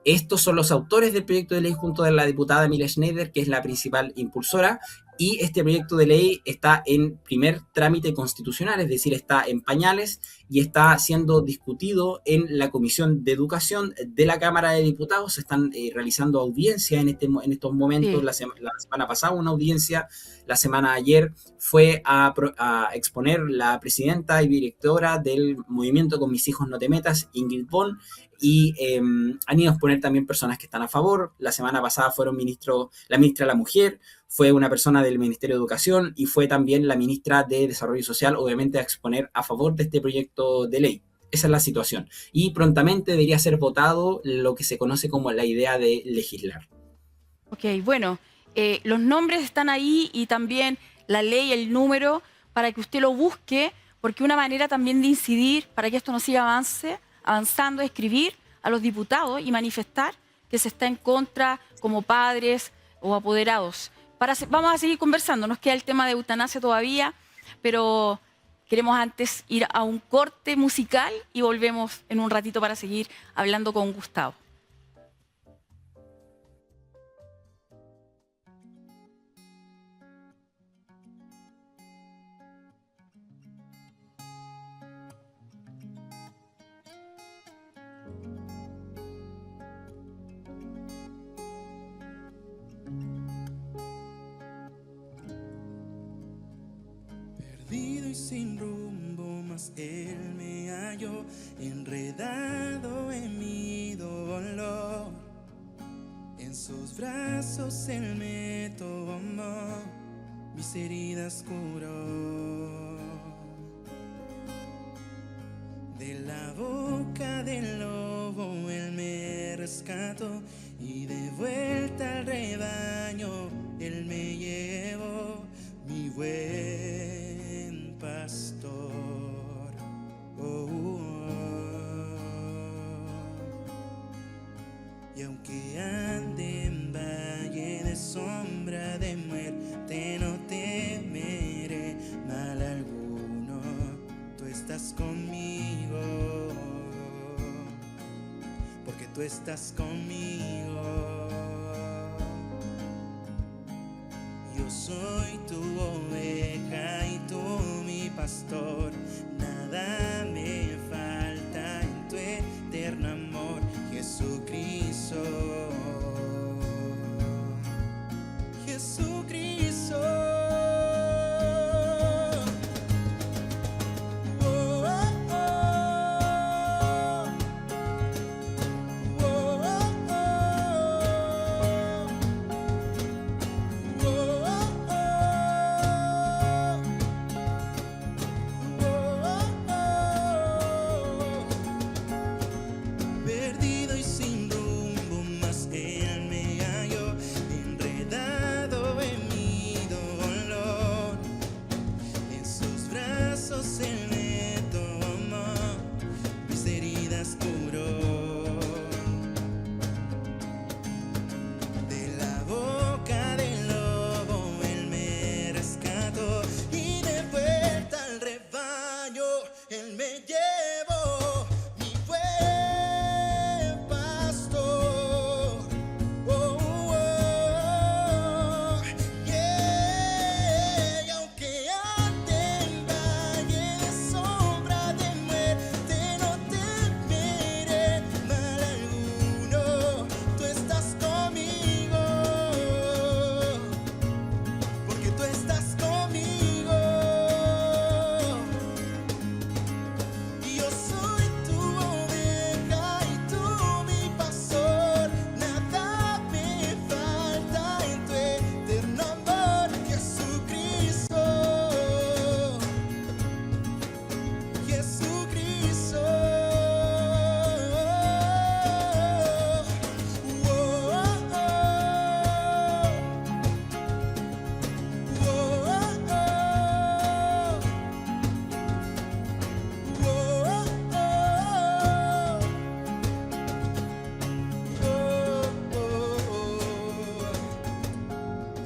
Estos son los autores del proyecto de ley junto a la diputada Emilia Schneider, que es la principal impulsora, y este proyecto de ley está en primer trámite constitucional, es decir, está en pañales y está siendo discutido en la Comisión de Educación de la Cámara de Diputados. Se están realizando audiencias en estos momentos. Sí. La semana pasada una audiencia, la semana de ayer fue a exponer la presidenta y directora del movimiento Con Mis Hijos No Te Metas, Ingrid Bon, y han ido a exponer también personas que están a favor. La semana pasada fueron la ministra de la Mujer, fue una persona del Ministerio de Educación, y fue también la ministra de Desarrollo Social, obviamente a exponer a favor de este proyecto de ley. Esa es la situación. Y prontamente debería ser votado lo que se conoce como la idea de legislar. Ok, bueno, los nombres están ahí y también la ley, el número, para que usted lo busque, porque una manera también de incidir para que esto no siga avanzando, es escribir a los diputados y manifestar que se está en contra como padres o apoderados. Vamos a seguir conversando, nos queda el tema de eutanasia todavía, pero queremos antes ir a un corte musical y volvemos en un ratito para seguir hablando con Gustavo. Perdido y sin rumbo, mas Él me halló enredado en mi dolor. En sus brazos Él me tomó, mis heridas curó. De la boca del lobo Él me rescató, y de vuelta al rebaño Él me llevó, mi buen pastor. Oh, oh, oh. Y aunque ande en valle de sombra de muerte, no temeré mal alguno, tú estás conmigo, porque tú estás conmigo. Yo soy tu oveja y tú mi pastor, nada me falta en tu eterno amor, Jesucristo. Jesucristo. Perdido y sin rumbo, mas Él me halló enredado en mi dolor. En sus brazos Él me tomó, mis heridas curó. De la boca del lobo Él me rescató, y de vuelta al rebaño Él me llevó, mi buen pastor. Oh, oh, oh, yeah. Y aunque ande en valle de sombra de muerte, no temeré mal alguno, tú estás conmigo, porque tú estás conmigo. Y yo soy tu oveja y tú mi pastor, nada me falta en tu eterno amor, Jesucristo. Jesucristo. Oh, oh, oh. Oh, oh, oh.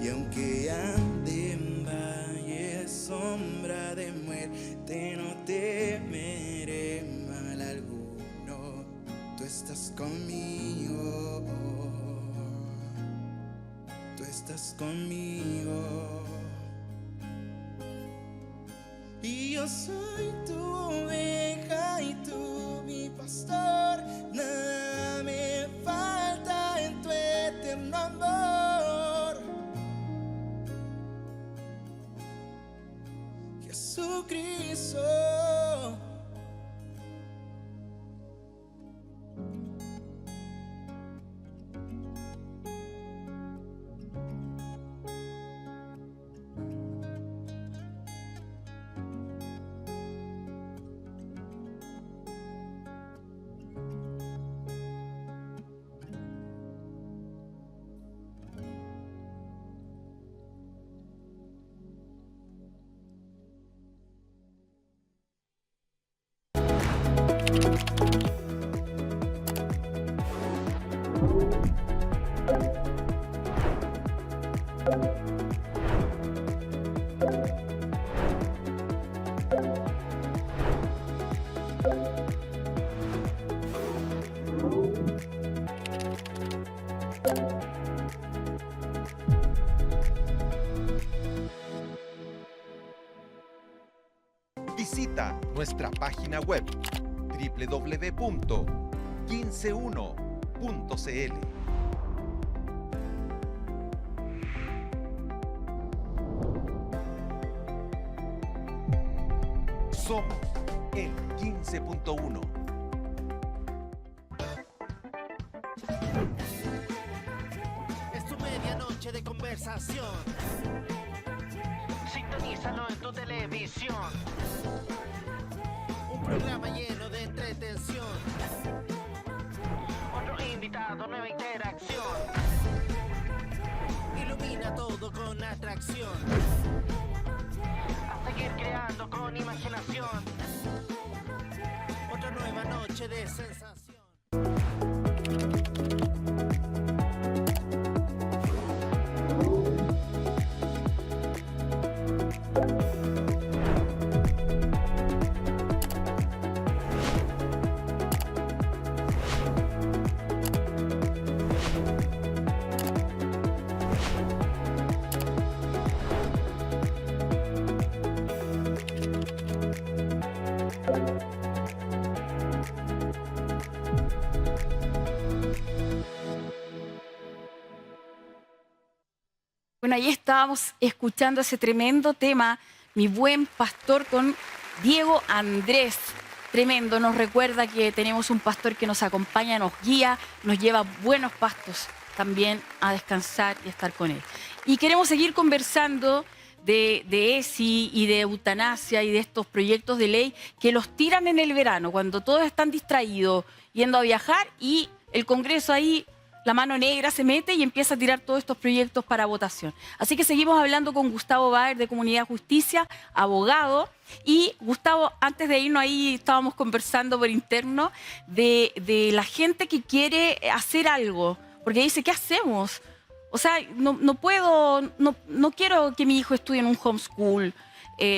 Y aunque ande en valle de sombra de muerte, no temeré mal alguno, tú estás conmigo, tú estás conmigo. Y yo soy tu oveja y tú mi pastor, nada me falta en tu eterno amor, Jesucristo. Visita nuestra página web www.15uno.cl. Somos El 15.1. Es tu medianoche de conversación. Sintonízalo en tu televisión. Un programa lleno de entretención. Otro invitado, nueva interacción. Ilumina todo con atracción. A seguir creando con imaginación. Otra nueva noche de sensación. Bueno, ahí estábamos escuchando ese tremendo tema, Mi Buen Pastor, con Diego Andrés. Tremendo, nos recuerda que tenemos un pastor que nos acompaña, nos guía, nos lleva buenos pastos también a descansar y a estar con él. Y queremos seguir conversando de ESI y de eutanasia y de estos proyectos de ley que los tiran en el verano, cuando todos están distraídos yendo a viajar y el Congreso ahí, la mano negra se mete y empieza a tirar todos estos proyectos para votación. Así que seguimos hablando con Gustavo Baer de Comunidad Justicia, abogado. Y Gustavo, antes de irnos ahí estábamos conversando por interno de la gente que quiere hacer algo, porque dice, ¿qué hacemos? O sea, no quiero que mi hijo estudie en un homeschool.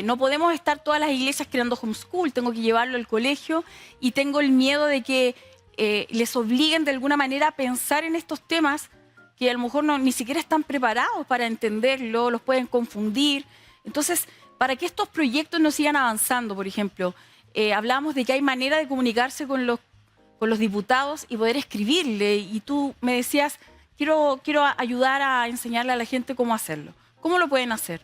No podemos estar todas las iglesias creando homeschool, tengo que llevarlo al colegio y tengo el miedo de que les obliguen de alguna manera a pensar en estos temas que a lo mejor ni siquiera están preparados para entenderlo, los pueden confundir. Entonces, para que estos proyectos no sigan avanzando, por ejemplo, hablamos de que hay manera de comunicarse con los diputados y poder escribirle, y tú me decías, quiero ayudar a enseñarle a la gente cómo hacerlo. ¿Cómo lo pueden hacer?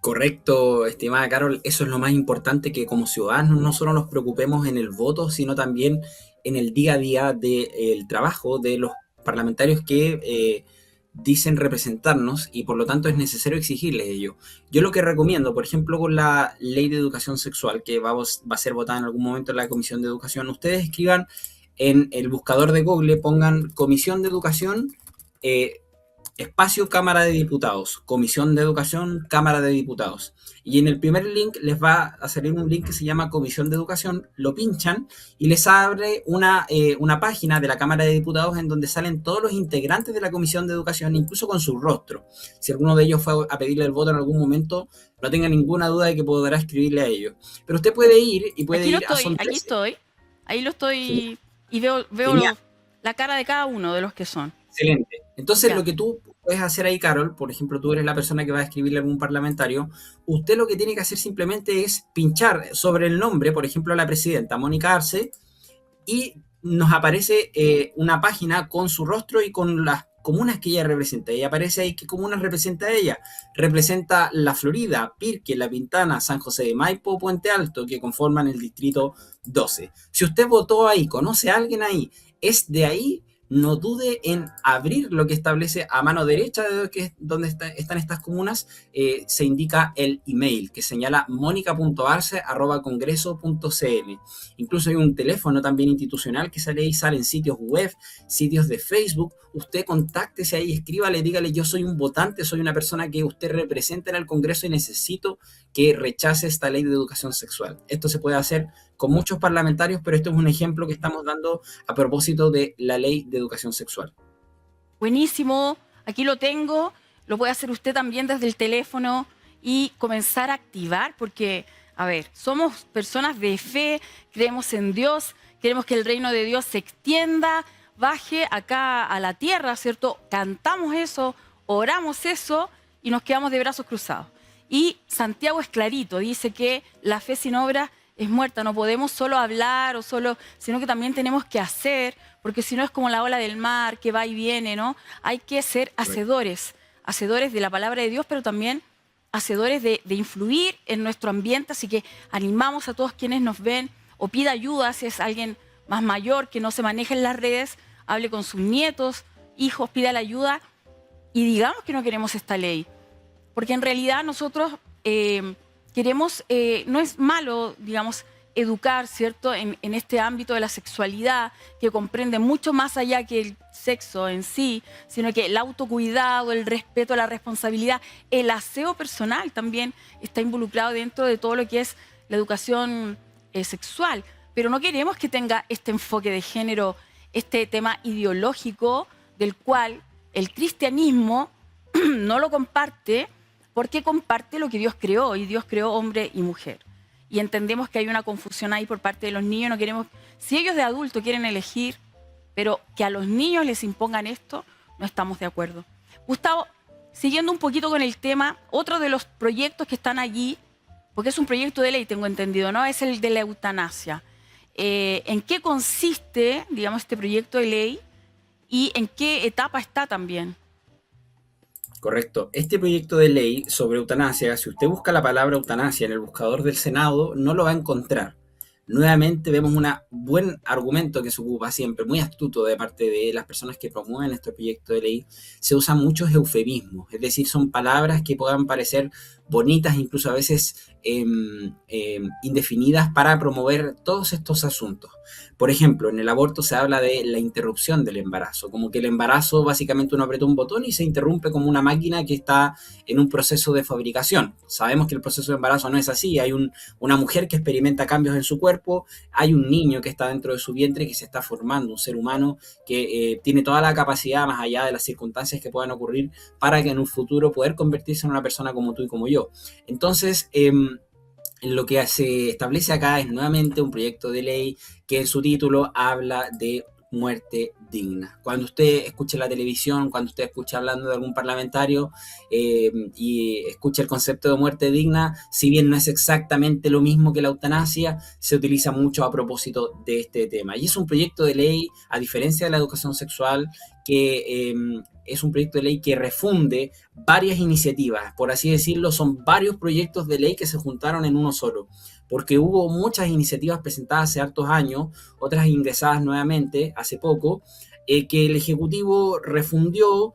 Correcto, estimada Carol, eso es lo más importante, que como ciudadanos no solo nos preocupemos en el voto, sino también en el día a día del trabajo de los parlamentarios que dicen representarnos, y por lo tanto es necesario exigirles ello. Yo lo que recomiendo, por ejemplo, con la ley de educación sexual, que va a ser votada en algún momento en la Comisión de Educación, ustedes escriban en el buscador de Google, pongan Comisión de Educación, espacio Cámara de Diputados, Comisión de Educación, Cámara de Diputados. Y en el primer link les va a salir un link que se llama Comisión de Educación, lo pinchan y les abre una página de la Cámara de Diputados en donde salen todos los integrantes de la Comisión de Educación, incluso con su rostro. Si alguno de ellos fue a pedirle el voto en algún momento, no tenga ninguna duda de que podrá escribirle a ellos. Pero usted puede ir y puede Aquí ir lo estoy, a aquí estoy, ahí lo estoy, sí, y veo la cara de cada uno de los que son. excelente. Entonces, Ya. lo que tú puedes hacer ahí, Carol, por ejemplo, tú eres la persona que va a escribirle a algún parlamentario, usted lo que tiene que hacer simplemente es pinchar sobre el nombre, por ejemplo, a la presidenta Mónica Arce, y nos aparece una página con su rostro y con las comunas que ella representa. Y aparece ahí qué comunas representa ella. Representa La Florida, Pirque, La Pintana, San José de Maipo, Puente Alto, que conforman el distrito 12. Si usted votó ahí, conoce a alguien ahí, es de ahí, no dude en abrir lo que establece a mano derecha de donde están estas comunas, se indica el email que señala monica.arce@congreso.cl. Incluso hay un teléfono también institucional que sale ahí, salen sitios web, sitios de Facebook. Usted contáctese ahí, escríbale, dígale, yo soy un votante, soy una persona que usted representa en el Congreso y necesito que rechace esta ley de educación sexual. Esto se puede hacer con muchos parlamentarios, pero esto es un ejemplo que estamos dando a propósito de la ley de educación sexual. Buenísimo, aquí lo tengo, lo puede hacer usted también desde el teléfono y comenzar a activar, porque, a ver, somos personas de fe, creemos en Dios, queremos que el reino de Dios se extienda, baje acá a la tierra, ¿cierto? Cantamos eso, oramos eso y nos quedamos de brazos cruzados. Y Santiago es clarito, dice que la fe sin obras es muerta, no podemos solo hablar sino que también tenemos que hacer, porque si no es como la ola del mar que va y viene, ¿no? Hay que ser hacedores de la palabra de Dios, pero también hacedores de influir en nuestro ambiente, así que animamos a todos quienes nos ven o pida ayuda si es alguien más mayor que no se maneja en las redes, hable con sus nietos, hijos, pida la ayuda y digamos que no queremos esta ley. Porque en realidad nosotros queremos, no es malo, digamos, educar, ¿cierto?, en este ámbito de la sexualidad, que comprende mucho más allá que el sexo en sí, sino que el autocuidado, el respeto a la responsabilidad, el aseo personal también está involucrado dentro de todo lo que es la educación sexual. Pero no queremos que tenga este enfoque de género, este tema ideológico del cual el cristianismo no lo comparte, porque comparte lo que Dios creó, y Dios creó hombre y mujer. Y entendemos que hay una confusión ahí por parte de los niños. No queremos, si ellos de adultos quieren elegir, pero que a los niños les impongan esto, no estamos de acuerdo. Gustavo, siguiendo un poquito con el tema, otro de los proyectos que están allí, porque es un proyecto de ley, tengo entendido, ¿no?, es el de la eutanasia. ¿En qué consiste, digamos, este proyecto de ley y en qué etapa está también? Correcto. Este proyecto de ley sobre eutanasia, si usted busca la palabra eutanasia en el buscador del Senado, no lo va a encontrar. Nuevamente vemos un buen argumento que se ocupa siempre, muy astuto de parte de las personas que promueven este proyecto de ley. Se usan muchos eufemismos, es decir, son palabras que puedan parecer bonitas, incluso a veces indefinidas, para promover todos estos asuntos. Por ejemplo, en el aborto se habla de la interrupción del embarazo, como que el embarazo básicamente uno aprieta un botón y se interrumpe como una máquina que está en un proceso de fabricación. Sabemos que el proceso de embarazo no es así, hay una mujer que experimenta cambios en su cuerpo, hay un niño que está dentro de su vientre que se está formando, un ser humano que tiene toda la capacidad, más allá de las circunstancias que puedan ocurrir, para que en un futuro poder convertirse en una persona como tú y como yo. Entonces, lo que se establece acá es nuevamente un proyecto de ley que en su título habla de muerte digna. Cuando usted escuche la televisión, cuando usted escuche hablando de algún parlamentario y escuche el concepto de muerte digna, si bien no es exactamente lo mismo que la eutanasia, se utiliza mucho a propósito de este tema. Y es un proyecto de ley, a diferencia de la educación sexual, que es un proyecto de ley que refunde varias iniciativas, por así decirlo, son varios proyectos de ley que se juntaron en uno solo, porque hubo muchas iniciativas presentadas hace hartos años, otras ingresadas nuevamente hace poco, que el Ejecutivo refundió,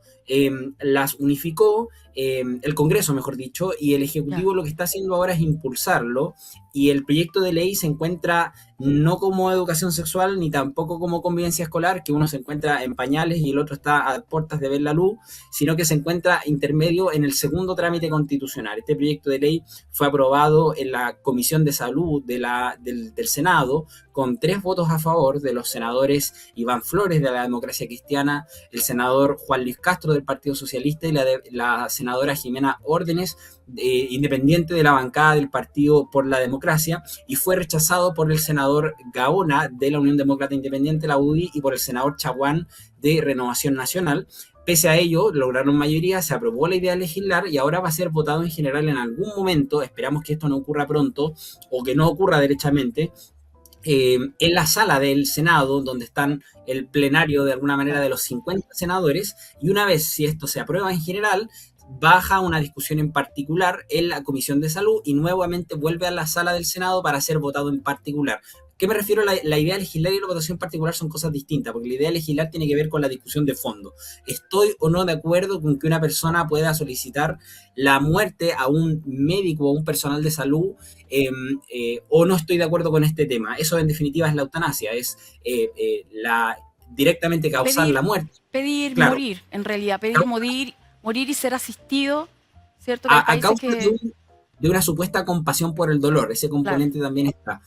las unificó, el Congreso, mejor dicho, y el Ejecutivo lo que está haciendo ahora es impulsarlo, y el proyecto de ley se encuentra no como educación sexual, ni tampoco como convivencia escolar, que uno se encuentra en pañales y el otro está a puertas de ver la luz, sino que se encuentra intermedio en el segundo trámite constitucional. Este proyecto de ley fue aprobado en la Comisión de Salud del Senado, con 3 votos a favor de los senadores Iván Flores de la Democracia Cristiana, el senador Juan Luis Castro del Partido Socialista y la senadora Jimena Órdenes, independiente de la bancada del Partido por la Democracia, y fue rechazado por el senador Gaona de la Unión Demócrata Independiente, la UDI, y por el senador Chaguán de Renovación Nacional. Pese a ello, lograron mayoría, se aprobó la idea de legislar y ahora va a ser votado en general en algún momento. Esperamos que esto no ocurra pronto o que no ocurra derechamente, en la sala del Senado, donde están el plenario de alguna manera de los 50 senadores, y una vez si esto se aprueba en general, baja una discusión en particular en la Comisión de Salud y nuevamente vuelve a la sala del Senado para ser votado en particular. ¿Qué me refiero? La idea de legislar y la votación particular son cosas distintas, porque la idea de legislar tiene que ver con la discusión de fondo. ¿Estoy o no de acuerdo con que una persona pueda solicitar la muerte a un médico o a un personal de salud, o no estoy de acuerdo con este tema? Eso en definitiva es la eutanasia, es directamente causar la muerte. Pedir Claro. morir, en realidad, pedir morir y ser asistido, ¿cierto? Que hay A países causa que... de una supuesta compasión por el dolor, ese componente también está,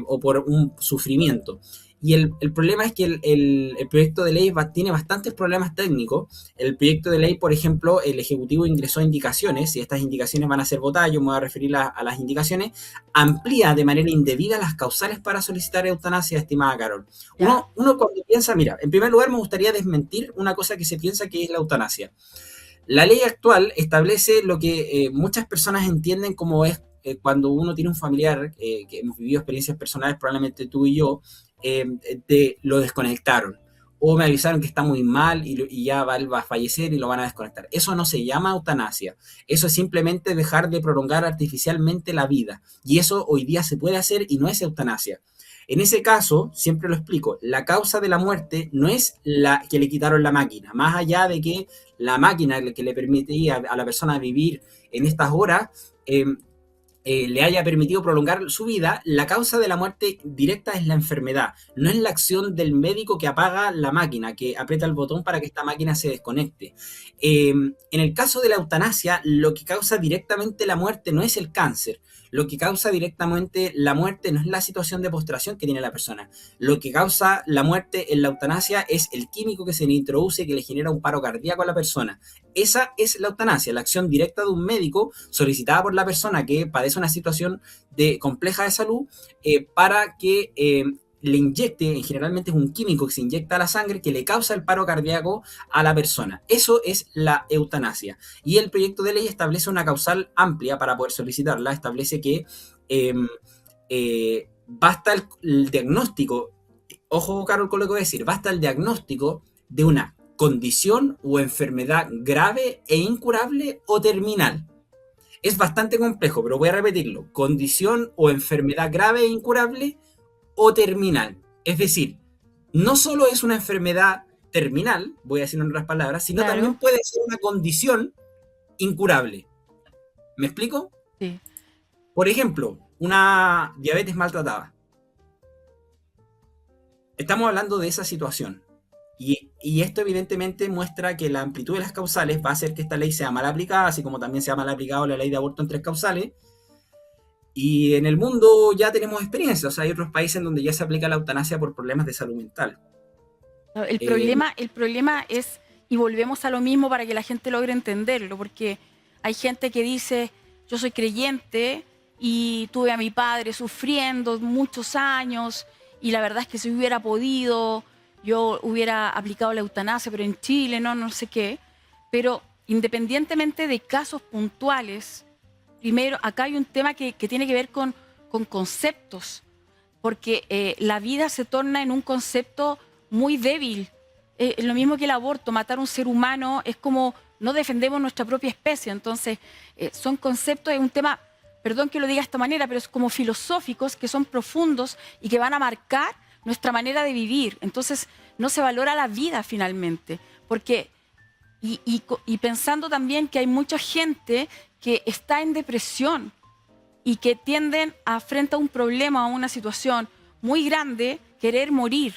o por un sufrimiento. Y el problema es que el proyecto de ley tiene bastantes problemas técnicos. El proyecto de ley, por ejemplo, el Ejecutivo ingresó indicaciones, y estas indicaciones van a ser votadas, yo me voy a referir a las indicaciones, amplía de manera indebida las causales para solicitar eutanasia, estimada Carol. Uno cuando piensa, mira, en primer lugar me gustaría desmentir una cosa que se piensa que es la eutanasia. La ley actual establece lo que muchas personas entienden como es cuando uno tiene un familiar, que hemos vivido experiencias personales, probablemente tú y yo, lo desconectaron, o me avisaron que está muy mal y ya va a fallecer y lo van a desconectar. Eso no se llama eutanasia, eso es simplemente dejar de prolongar artificialmente la vida, y eso hoy día se puede hacer y no es eutanasia. En ese caso, siempre lo explico, la causa de la muerte no es la que le quitaron la máquina, más allá de que la máquina que le permitía a la persona vivir en estas horas, le haya permitido prolongar su vida, la causa de la muerte directa es la enfermedad, no es la acción del médico que apaga la máquina, que aprieta el botón para que esta máquina se desconecte. En el caso de la eutanasia, lo que causa directamente la muerte no es el cáncer, lo que causa directamente la muerte no es la situación de postración que tiene la persona, lo que causa la muerte en la eutanasia es el químico que se le introduce que le genera un paro cardíaco a la persona. Esa es la eutanasia, la acción directa de un médico solicitada por la persona que padece una situación compleja de salud, para que le inyecte, generalmente es un químico que se inyecta a la sangre que le causa el paro cardíaco a la persona. Eso es la eutanasia. Y el proyecto de ley establece una causal amplia para poder solicitarla, establece que basta el diagnóstico, ojo Carol con lo que voy a decir, basta el diagnóstico de una condición o enfermedad grave e incurable o terminal. Es bastante complejo, pero voy a repetirlo. Condición o enfermedad grave e incurable o terminal. Es decir, no solo es una enfermedad terminal, voy a decirlo en otras palabras, sino Claro. también puede ser una condición incurable. ¿Me explico? Sí. Por ejemplo, una diabetes maltratada. Estamos hablando de esa situación. Y esto evidentemente muestra que la amplitud de las causales va a hacer que esta ley sea mal aplicada, así como también sea mal aplicada la ley de aborto en 3 causales. Y en el mundo ya tenemos experiencia, o sea, hay otros países en donde ya se aplica la eutanasia por problemas de salud mental. El problema es, y volvemos a lo mismo para que la gente logre entenderlo, porque hay gente que dice, yo soy creyente y tuve a mi padre sufriendo muchos años y la verdad es que si hubiera podido, yo hubiera aplicado la eutanasia, pero en Chile no sé qué. Pero independientemente de casos puntuales, primero, acá hay un tema que tiene que ver con conceptos, porque la vida se torna en un concepto muy débil. Lo mismo que el aborto, matar a un ser humano es como no defendemos nuestra propia especie. Entonces, son conceptos, es un tema, perdón que lo diga de esta manera, pero es como filosóficos que son profundos y que van a marcar nuestra manera de vivir. Entonces, no se valora la vida finalmente, porque y pensando también que hay mucha gente que está en depresión y que tienden a, frente a un problema o una situación muy grande, querer morir.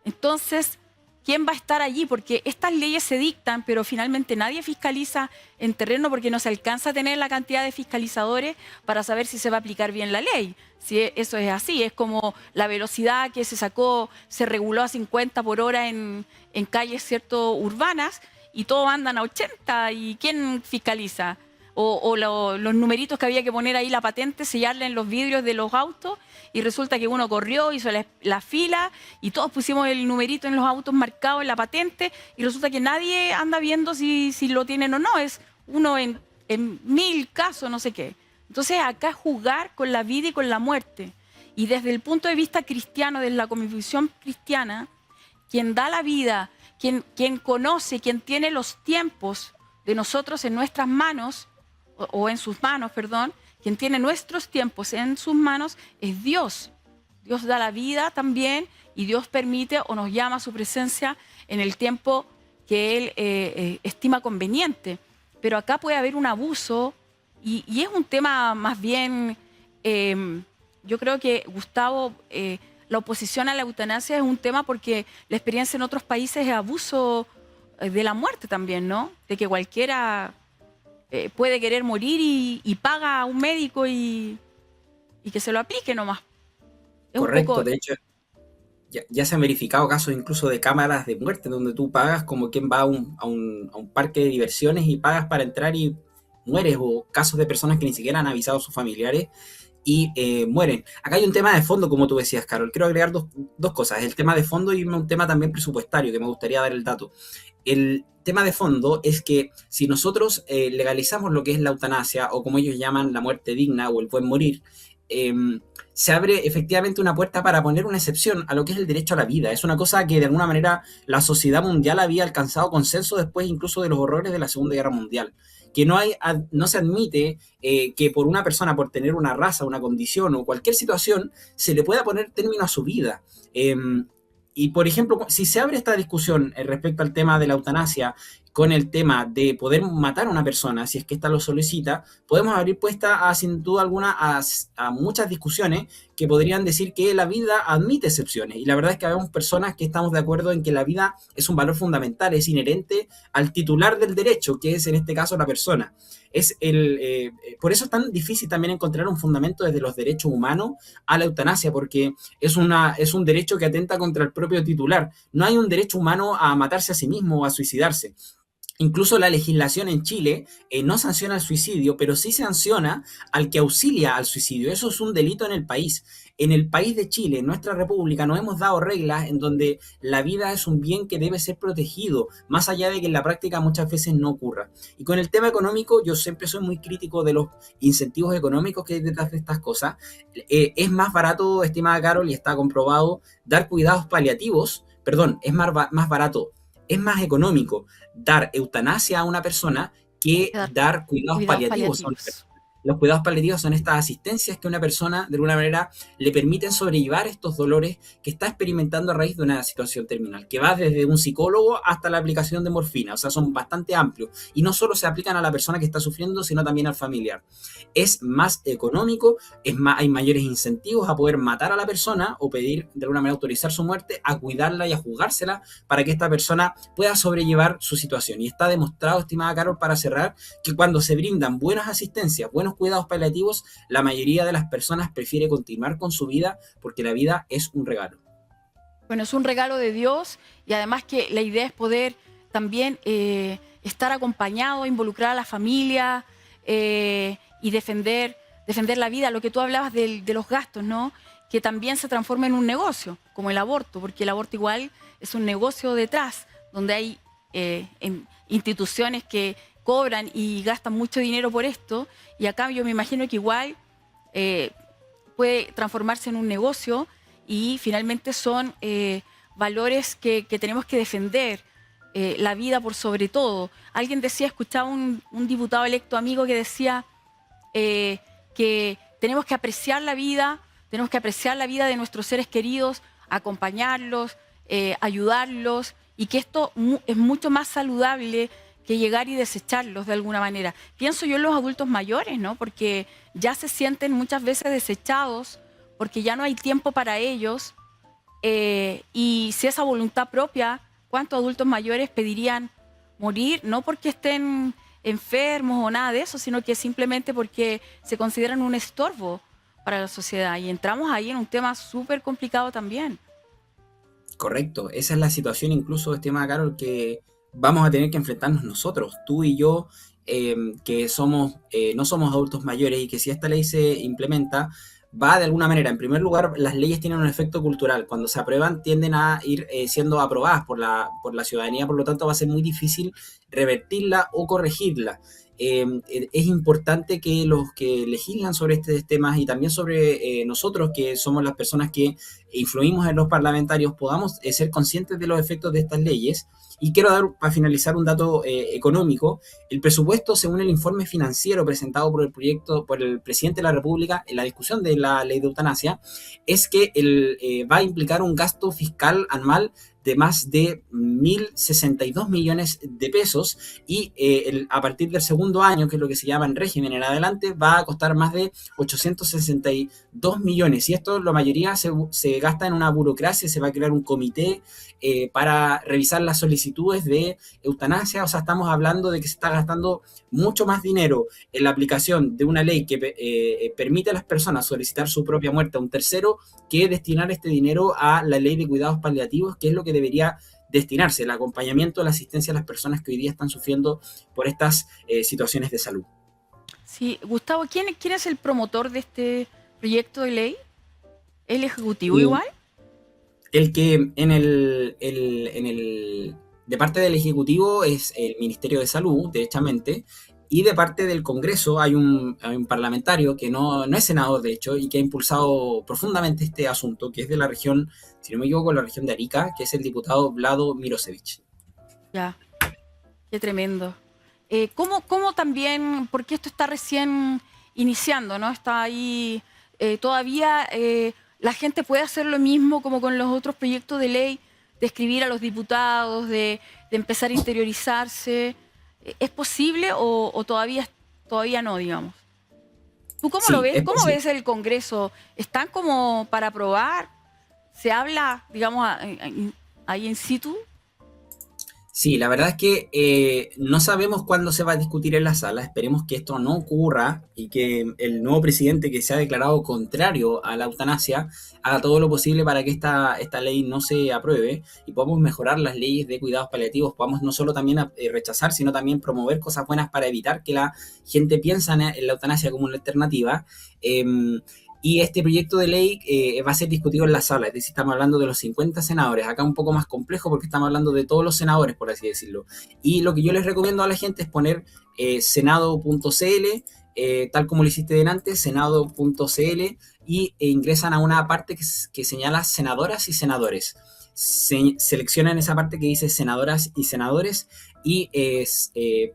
Entonces, ¿quién va a estar allí? Porque estas leyes se dictan, pero finalmente nadie fiscaliza en terreno porque no se alcanza a tener la cantidad de fiscalizadores para saber si se va a aplicar bien la ley. Si eso es así, es como la velocidad que se reguló a 50 por hora en calles, ¿cierto?, urbanas, y todos andan a 80, ¿y quién fiscaliza? Los numeritos que había que poner ahí, la patente, sellarle en los vidrios de los autos, y resulta que uno corrió, hizo la fila, y todos pusimos el numerito en los autos marcado en la patente, y resulta que nadie anda viendo si lo tienen o no, es uno en 1000 casos, no sé qué. Entonces acá es jugar con la vida y con la muerte. Y desde el punto de vista cristiano, desde la convicción cristiana, quien da la vida, quien conoce, quien tiene los tiempos de nosotros en nuestras manos, o en sus manos, perdón, quien tiene nuestros tiempos en sus manos es Dios. Dios da la vida también y Dios permite o nos llama a su presencia en el tiempo que Él estima conveniente. Pero acá puede haber un abuso y es un tema más bien, yo creo que Gustavo, la oposición a la eutanasia es un tema porque la experiencia en otros países es abuso de la muerte también, ¿no? De que cualquiera puede querer morir y paga a un médico y que se lo aplique nomás. Es Correcto, un poco, de hecho, ya se han verificado casos incluso de cámaras de muerte, donde tú pagas como quien va a un parque de diversiones y pagas para entrar y mueres, o casos de personas que ni siquiera han avisado a sus familiares y mueren. Acá hay un tema de fondo, como tú decías, Carol. Quiero agregar dos cosas, el tema de fondo y un tema también presupuestario, que me gustaría dar el dato. El tema de fondo es que si nosotros legalizamos lo que es la eutanasia, o como ellos llaman la muerte digna o el buen morir, se abre efectivamente una puerta para poner una excepción a lo que es el derecho a la vida. Es una cosa que de alguna manera la sociedad mundial había alcanzado consenso después incluso de los horrores de la Segunda Guerra Mundial. Que no se admite que por una persona, por tener una raza, una condición o cualquier situación, se le pueda poner término a su vida. Y, por ejemplo, si se abre esta discusión respecto al tema de la eutanasia, con el tema de poder matar a una persona, si es que ésta lo solicita, podemos abrir puesta, sin duda alguna, a muchas discusiones que podrían decir que la vida admite excepciones. Y la verdad es que habemos personas que estamos de acuerdo en que la vida es un valor fundamental, es inherente al titular del derecho, que es en este caso la persona. Por eso es tan difícil también encontrar un fundamento desde los derechos humanos a la eutanasia, porque es un derecho que atenta contra el propio titular. No hay un derecho humano a matarse a sí mismo o a suicidarse. Incluso la legislación en Chile no sanciona el suicidio, pero sí sanciona al que auxilia al suicidio. Eso es un delito en el país. En el país de Chile, en nuestra república, nos hemos dado reglas en donde la vida es un bien que debe ser protegido, más allá de que en la práctica muchas veces no ocurra. Y con el tema económico, yo siempre soy muy crítico de los incentivos económicos que hay detrás de estas cosas. Es más barato, estimada Carol, y está comprobado, dar cuidados paliativos, perdón, más barato, es más económico dar eutanasia a una persona que dar cuidados paliativos a una persona. Los cuidados paliativos son estas asistencias que a una persona, de alguna manera, le permiten sobrellevar estos dolores que está experimentando a raíz de una situación terminal, que va desde un psicólogo hasta la aplicación de morfina. O sea, son bastante amplios. Y no solo se aplican a la persona que está sufriendo, sino también al familiar. Es más económico, hay mayores incentivos a poder matar a la persona o pedir, de alguna manera, autorizar su muerte, a cuidarla y a jugársela para que esta persona pueda sobrellevar su situación. Y está demostrado, estimada Carol, para cerrar, que cuando se brindan buenas asistencias, buenos cuidados paliativos, la mayoría de las personas prefiere continuar con su vida porque la vida es un regalo. Bueno, es un regalo de Dios y además que la idea es poder también estar acompañado, involucrar a la familia y defender la vida. Lo que tú hablabas de los gastos, ¿no? Que también se transforma en un negocio, como el aborto, porque el aborto igual es un negocio detrás, donde hay instituciones que cobran y gastan mucho dinero por esto, y a cambio me imagino que igual puede transformarse en un negocio y finalmente son valores que tenemos que defender, la vida por sobre todo. Alguien decía, escuchaba un diputado electo amigo que decía que tenemos que apreciar la vida de nuestros seres queridos, acompañarlos, ayudarlos, y que esto es mucho más saludable que llegar y desecharlos de alguna manera. Pienso yo en los adultos mayores, ¿no? Porque ya se sienten muchas veces desechados, porque ya no hay tiempo para ellos, y si esa voluntad propia, ¿cuántos adultos mayores pedirían morir? No porque estén enfermos o nada de eso, sino que simplemente porque se consideran un estorbo para la sociedad. Y entramos ahí en un tema súper complicado también. Correcto, esa es la situación incluso, estimada Carol, que vamos a tener que enfrentarnos nosotros, tú y yo, que no somos adultos mayores, y que si esta ley se implementa, va de alguna manera, en primer lugar, las leyes tienen un efecto cultural. Cuando se aprueban, tienden a ir siendo aprobadas por la ciudadanía, por lo tanto va a ser muy difícil revertirla o corregirla. Es importante que los que legislan sobre estos temas y también sobre nosotros, que somos las personas que influimos en los parlamentarios, podamos ser conscientes de los efectos de estas leyes. Y quiero dar, para finalizar, un dato económico. El presupuesto, según el informe financiero presentado por el presidente de la República en la discusión de la ley de eutanasia, es que va a implicar un gasto fiscal anual de más de 1.062 millones de pesos, y a partir del segundo año, que es lo que se llama en régimen en adelante, va a costar más de 862 millones. Y esto, la mayoría, se gasta en una burocracia. Se va a crear un comité para revisar las solicitudes de eutanasia. O sea, estamos hablando de que se está gastando mucho más dinero en la aplicación de una ley que permite a las personas solicitar su propia muerte a un tercero, que destinar este dinero a la ley de cuidados paliativos, que es lo que debería destinarse, el acompañamiento, la asistencia a las personas que hoy día están sufriendo por estas situaciones de salud. Sí, Gustavo, ¿quién es el promotor de este proyecto de ley? ¿El Ejecutivo igual? El que de parte del Ejecutivo es el Ministerio de Salud, derechamente, Y de parte del Congreso hay un parlamentario que no es senador, de hecho, y que ha impulsado profundamente este asunto, que es de la región, si no me equivoco, la región de Arica, que es el diputado Vlado Mirosevich. Ya, qué tremendo. ¿Cómo también, porque esto está recién iniciando, ¿no? Está ahí, todavía la gente puede hacer lo mismo como con los otros proyectos de ley, de escribir a los diputados, de empezar a interiorizarse. ¿Es posible o todavía no, digamos? ¿Tú cómo lo Sí, ves? es ¿Cómo posible. ves el Congreso? ¿Están como para aprobar? ¿Se habla, digamos, ahí en situ? Sí, la verdad es que no sabemos cuándo se va a discutir en la sala. Esperemos que esto no ocurra y que el nuevo presidente, que se ha declarado contrario a la eutanasia, haga todo lo posible para que esta ley no se apruebe y podamos mejorar las leyes de cuidados paliativos. Podamos no solo también rechazar, sino también promover cosas buenas para evitar que la gente piense en la eutanasia como una alternativa. Y este proyecto de ley va a ser discutido en la sala, es decir, estamos hablando de los 50 senadores, acá un poco más complejo porque estamos hablando de todos los senadores, por así decirlo. Y lo que yo les recomiendo a la gente es poner senado.cl, tal como lo hiciste delante, senado.cl, y ingresan a una parte que señala senadoras y senadores. Seleccionan esa parte que dice senadoras y senadores y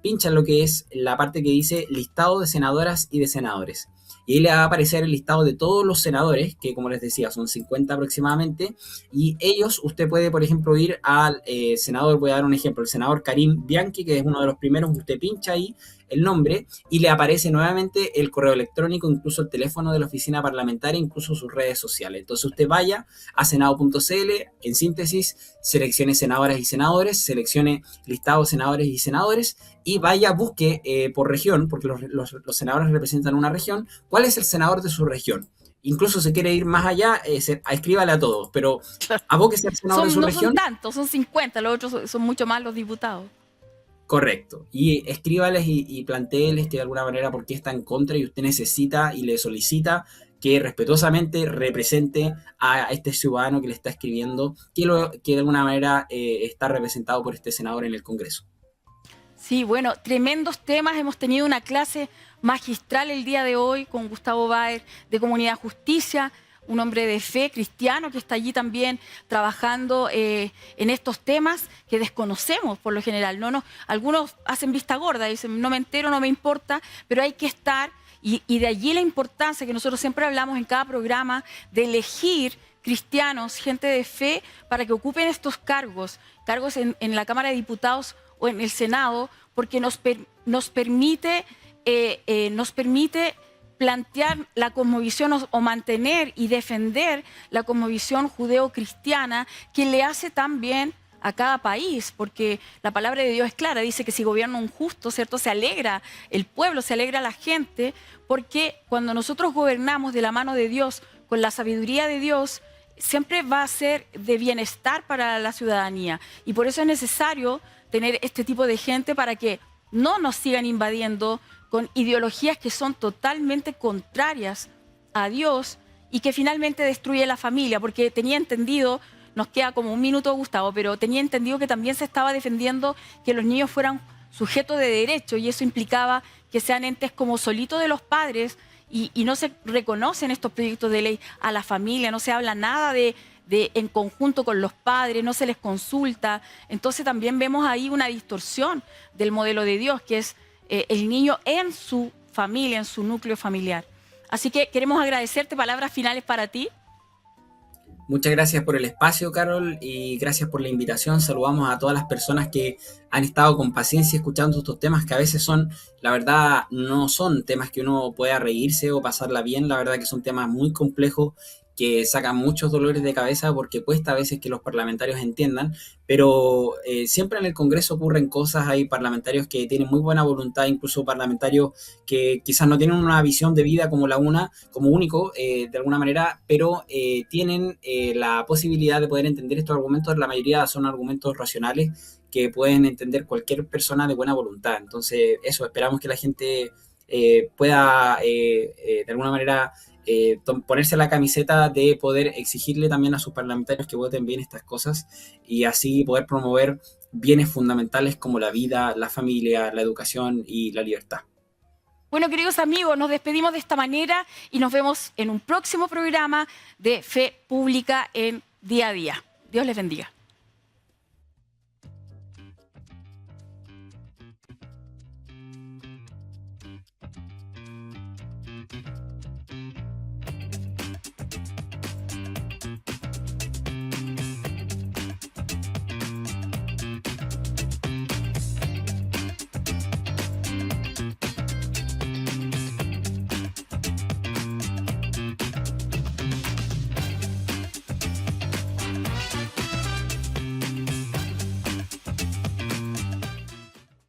pinchan lo que es la parte que dice listado de senadoras y de senadores. Y ahí le va a aparecer el listado de todos los senadores, que como les decía, son 50 aproximadamente, y ellos, usted puede, por ejemplo, ir al senador, voy a dar un ejemplo, el senador Karim Bianchi, que es uno de los primeros, usted pincha ahí el nombre y le aparece nuevamente el correo electrónico, incluso el teléfono de la oficina parlamentaria, incluso sus redes sociales. Entonces usted vaya a senado.cl, en síntesis, seleccione senadoras y senadores, seleccione listado de senadores y senadores, y vaya, busque por región, porque los senadores representan una región, cuál es el senador de su región. Incluso se quiere ir más allá, escríbale a todos, pero abóquese al senador de su No son región. tantos, son 50, los otros son mucho más los diputados. Correcto. Y escríbales y plantéeles que de alguna manera por qué está en contra y usted necesita y le solicita que respetuosamente represente a este ciudadano que le está escribiendo, que de alguna manera está representado por este senador en el Congreso. Sí, bueno, tremendos temas. Hemos tenido una clase magistral el día de hoy con Gustavo Baer de Comunidad Justicia, un hombre de fe cristiano que está allí también trabajando en estos temas que desconocemos por lo general. Algunos hacen vista gorda, dicen no me entero, no me importa, pero hay que estar, y de allí la importancia que nosotros siempre hablamos en cada programa de elegir cristianos, gente de fe, para que ocupen estos cargos en la Cámara de Diputados o en el Senado, porque nos permite plantear la cosmovisión o mantener y defender la cosmovisión judeo-cristiana que le hace tan bien a cada país, porque la palabra de Dios es clara, dice que si gobierna un justo, ¿cierto? Se alegra el pueblo, se alegra la gente, porque cuando nosotros gobernamos de la mano de Dios, con la sabiduría de Dios, siempre va a ser de bienestar para la ciudadanía. Y por eso es necesario tener este tipo de gente para que no nos sigan invadiendo con ideologías que son totalmente contrarias a Dios y que finalmente destruye la familia, porque tenía entendido, nos queda como un minuto, Gustavo, pero tenía entendido que también se estaba defendiendo que los niños fueran sujetos de derecho y eso implicaba que sean entes como solitos de los padres y no se reconocen estos proyectos de ley a la familia, no se habla nada de en conjunto con los padres, no se les consulta. Entonces también vemos ahí una distorsión del modelo de Dios, que es el niño en su familia, en su núcleo familiar. Así que queremos agradecerte, palabras finales para ti. Muchas gracias por el espacio, Carol, y gracias por la invitación. Saludamos a todas las personas que han estado con paciencia escuchando estos temas que a veces son, la verdad, no son temas que uno pueda reírse o pasarla bien. La verdad que son temas muy complejos que sacan muchos dolores de cabeza porque cuesta a veces que los parlamentarios entiendan, pero siempre en el Congreso ocurren cosas, hay parlamentarios que tienen muy buena voluntad, incluso parlamentarios que quizás no tienen una visión de vida como como único, de alguna manera, pero tienen la posibilidad de poder entender estos argumentos. La mayoría son argumentos racionales que pueden entender cualquier persona de buena voluntad. Entonces, eso, esperamos que la gente pueda de alguna manera ponerse la camiseta de poder exigirle también a sus parlamentarios que voten bien estas cosas y así poder promover bienes fundamentales como la vida, la familia, la educación y la libertad. Bueno, queridos amigos, nos despedimos de esta manera y nos vemos en un próximo programa de Fe Pública en Día a Día. Dios les bendiga.